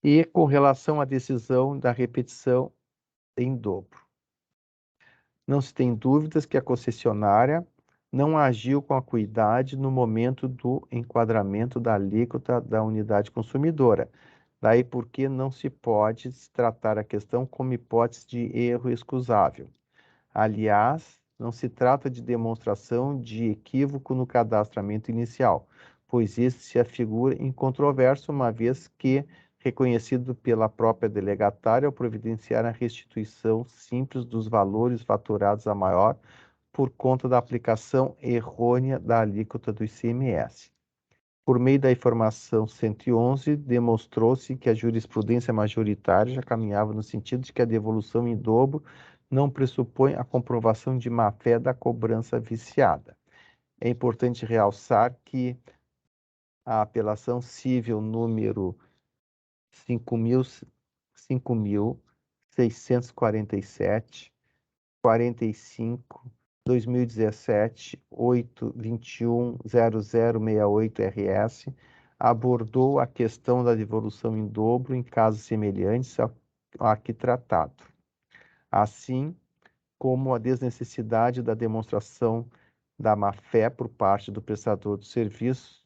E com relação à decisão da repetição em dobro. Não se tem dúvidas que a concessionária não agiu com acuidade no momento do enquadramento da alíquota da unidade consumidora. Daí porque não se pode tratar a questão como hipótese de erro excusável. Aliás, não se trata de demonstração de equívoco no cadastramento inicial, pois este se afigura incontroverso, uma vez que reconhecido pela própria delegatária ao providenciar a restituição simples dos valores faturados a maior por conta da aplicação errônea da alíquota do ICMS. Por meio da informação 111, demonstrou-se que a jurisprudência majoritária já caminhava no sentido de que a devolução em dobro não pressupõe a comprovação de má-fé da cobrança viciada. É importante realçar que a apelação civil número 5.647, 45, 2017, 8.21.0068 RS, abordou a questão da devolução em dobro em casos semelhantes ao aqui tratado, assim como a desnecessidade da demonstração da má-fé por parte do prestador do serviço,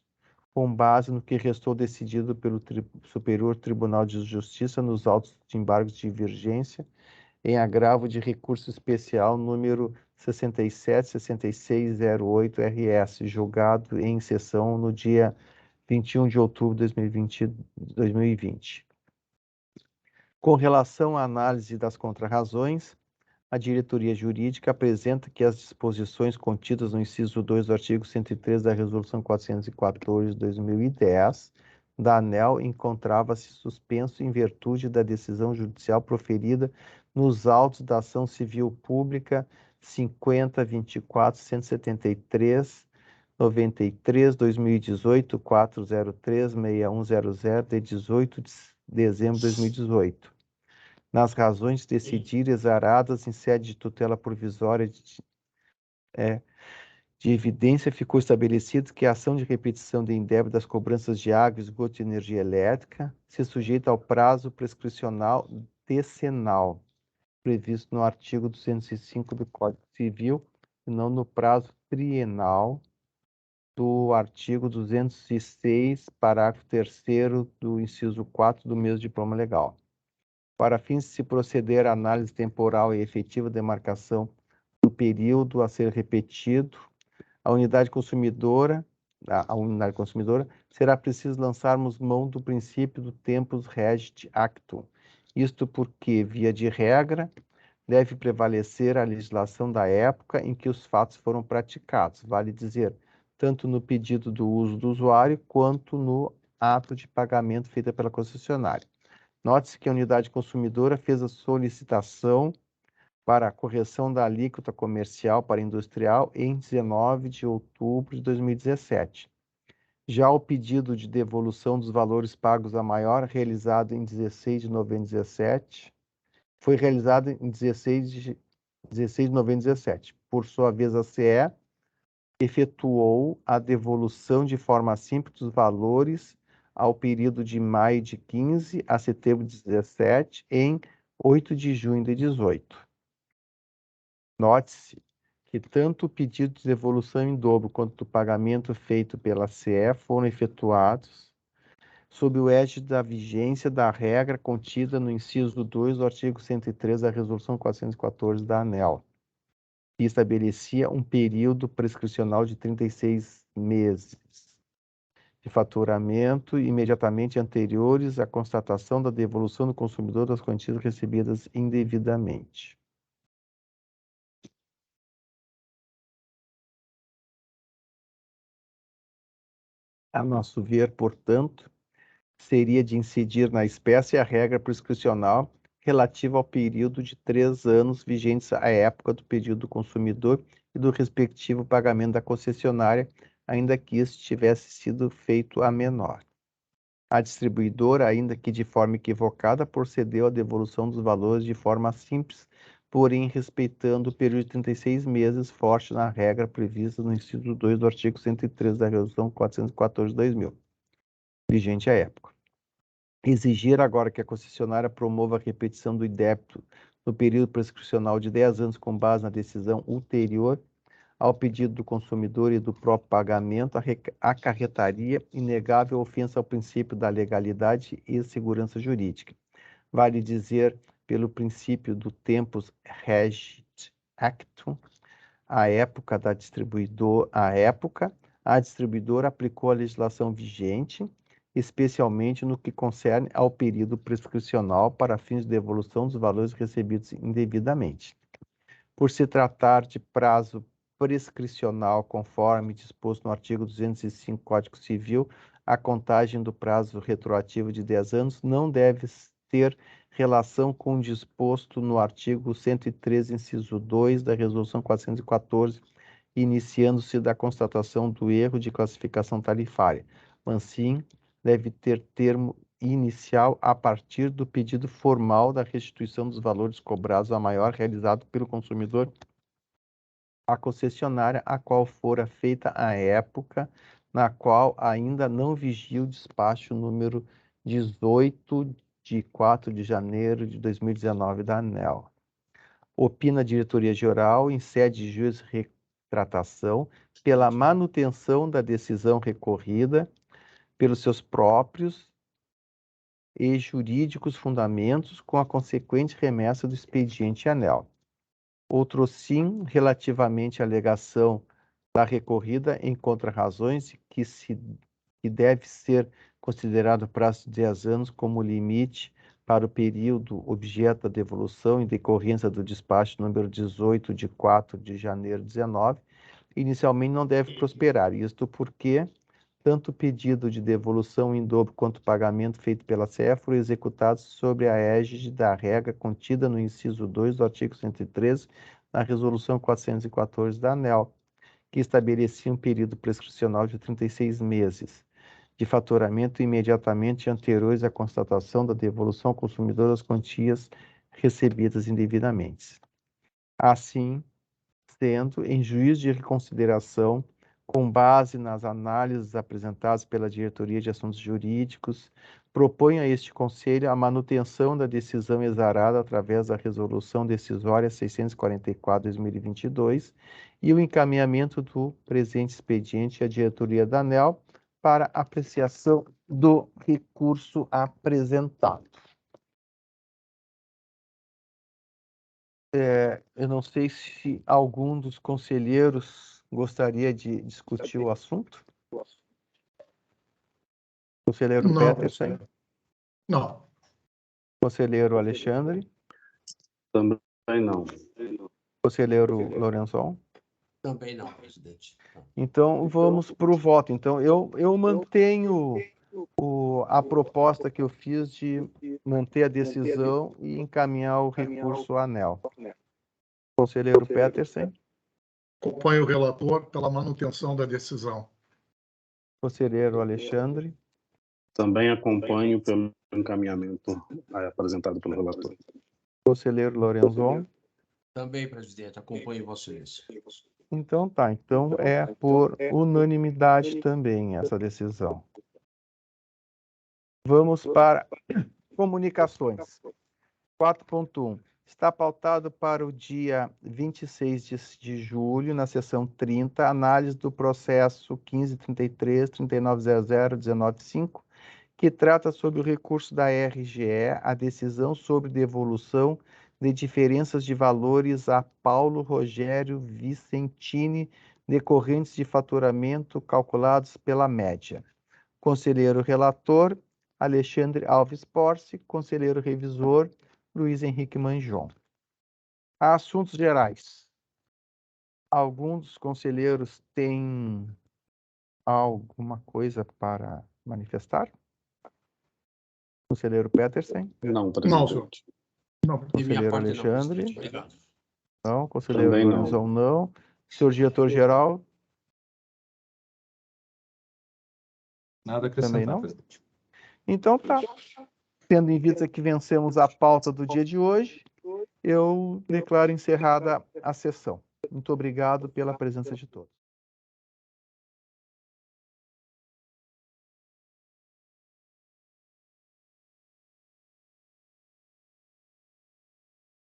com base no que restou decidido pelo Superior Tribunal de Justiça nos autos de embargos de divergência, em agravo de recurso especial número 676608 RS, julgado em sessão no dia 21 de outubro de 2020. Com relação à análise das contrarrazões, a diretoria jurídica apresenta que as disposições contidas no inciso 2 do artigo 103 da Resolução 414 de 2010 da ANEEL encontrava-se suspenso em virtude da decisão judicial proferida nos autos da ação civil pública 50.24.173, 93, 2018, 403, 6100, de 18 de dezembro de 2018. Nas razões de decidir exaradas em sede de tutela provisória de evidência, ficou estabelecido que a ação de repetição de indébito das cobranças de água, esgoto e energia elétrica se sujeita ao prazo prescricional decenal, previsto no artigo 205 do Código Civil, e não no prazo trienal do artigo 206, parágrafo 3º do inciso 4 do mesmo diploma legal. Para fins de se proceder à análise temporal e efetiva demarcação do período a ser repetido, a unidade consumidora, será preciso lançarmos mão do princípio do tempus regit actum. Isto porque, via de regra, deve prevalecer a legislação da época em que os fatos foram praticados, vale dizer, tanto no pedido do uso do usuário quanto no ato de pagamento feito pela concessionária. Note-se que a unidade consumidora fez a solicitação para a correção da alíquota comercial para industrial em 19 de outubro de 2017. Já o pedido de devolução dos valores pagos a maior, realizado em 16 de novembro de 2017, foi realizado em 16 de novembro de 2017. Por sua vez, a CE efetuou a devolução de forma simples dos valores ao período de maio de 15 a setembro de 17, em 8 de junho de 18. Note-se que tanto o pedido de devolução em dobro quanto o pagamento feito pela CE foram efetuados sob o égide da vigência da regra contida no inciso 2 do artigo 103 da Resolução 414 da ANEEL, que estabelecia um período prescricional de 36 meses de faturamento imediatamente anteriores à constatação da devolução do consumidor das quantias recebidas indevidamente. A nosso ver, portanto, seria de incidir na espécie a regra prescricional relativa ao período de 3 anos vigentes à época do pedido do consumidor e do respectivo pagamento da concessionária, ainda que isso tivesse sido feito a menor. A distribuidora, ainda que de forma equivocada, procedeu à devolução dos valores de forma simples, porém respeitando o período de 36 meses, forte na regra prevista no inciso 2 do artigo 103 da Resolução 414/2000, vigente à época. exigir agora que a concessionária promova a repetição do débito no período prescricional de 10 anos com base na decisão ulterior ao pedido do consumidor e do próprio pagamento, acarretaria inegável ofensa ao princípio da legalidade e segurança jurídica. Vale dizer, pelo princípio do tempus regit actum, a distribuidora aplicou a legislação vigente, especialmente no que concerne ao período prescricional para fins de devolução dos valores recebidos indevidamente. Por se tratar de prazo prescricional, conforme disposto no artigo 205 Código Civil, a contagem do prazo retroativo de 10 anos não deve ter relação com o disposto no artigo 113, inciso 2 da Resolução 414, iniciando-se da constatação do erro de classificação tarifária, mas sim deve ter termo inicial a partir do pedido formal da restituição dos valores cobrados a maior realizado pelo consumidor à concessionária, a qual fora feita a época na qual ainda não vigia o despacho número 18 de 4 de janeiro de 2019 da ANEEL. Opina a diretoria-geral, em sede de juízo de retratação, pela manutenção da decisão recorrida pelos seus próprios e jurídicos fundamentos, com a consequente remessa do expediente ANEEL. Outro sim, relativamente à alegação da recorrida, encontra razões que deve ser considerado o prazo de 10 anos como limite para o período objeto da devolução em decorrência do despacho número 18 de 4 de janeiro de 19, inicialmente não deve prosperar. Isto porque tanto o pedido de devolução em dobro quanto o pagamento feito pela CE foram executados sobre a égide da regra contida no inciso 2 do artigo 113 da Resolução 414 da ANEEL, que estabelecia um período prescricional de 36 meses de faturamento imediatamente anteriores à constatação da devolução ao consumidor das quantias recebidas indevidamente. Assim, sendo, em juízo de reconsideração, com base nas análises apresentadas pela Diretoria de Assuntos Jurídicos, propõe a este Conselho a manutenção da decisão exarada através da Resolução Decisória 644/2022 e o encaminhamento do presente expediente à Diretoria da ANEEL para apreciação do recurso apresentado. Eu não sei se algum dos conselheiros gostaria de discutir o assunto. Conselheiro Não, Petersen. Não. Conselheiro Alexandre. Também não. Conselheiro Lorenzon. Também não, presidente. Então, vamos para o voto. Então, eu mantenho a proposta que eu fiz de manter a decisão e encaminhar o recurso à ANEEL. Conselheiro Petersen. Acompanho o relator pela manutenção da decisão. Conselheiro Alexandre. Também acompanho pelo encaminhamento apresentado pelo relator. Conselheiro Lorenzon. Também, presidente, acompanho Vossa Excelência. Então tá, então é por unanimidade também essa decisão. Vamos para comunicações. 4.1. Está pautado para o dia 26 de julho, na sessão 30, análise do processo 1533-3900-195, que trata sobre o recurso da RGE, a decisão sobre devolução de diferenças de valores a Paulo Rogério Vicentini, decorrentes de faturamento calculados pela média. Conselheiro relator, Alexandre Alves Porce. Conselheiro revisor, Luiz Henrique Manjon. Assuntos gerais. Algum dos conselheiros tem alguma coisa para manifestar? Conselheiro Petersen? Não, presidente. Não. Conselheiro Alexandre? Não, obrigado. Não. Conselheiro Também não. Lorenzon, não. Senhor diretor-geral? Nada a Também acrescentar, não? presidente. Então tá. Tendo em vista que vencemos a pauta do dia de hoje, eu declaro encerrada a sessão. Muito obrigado pela presença de todos.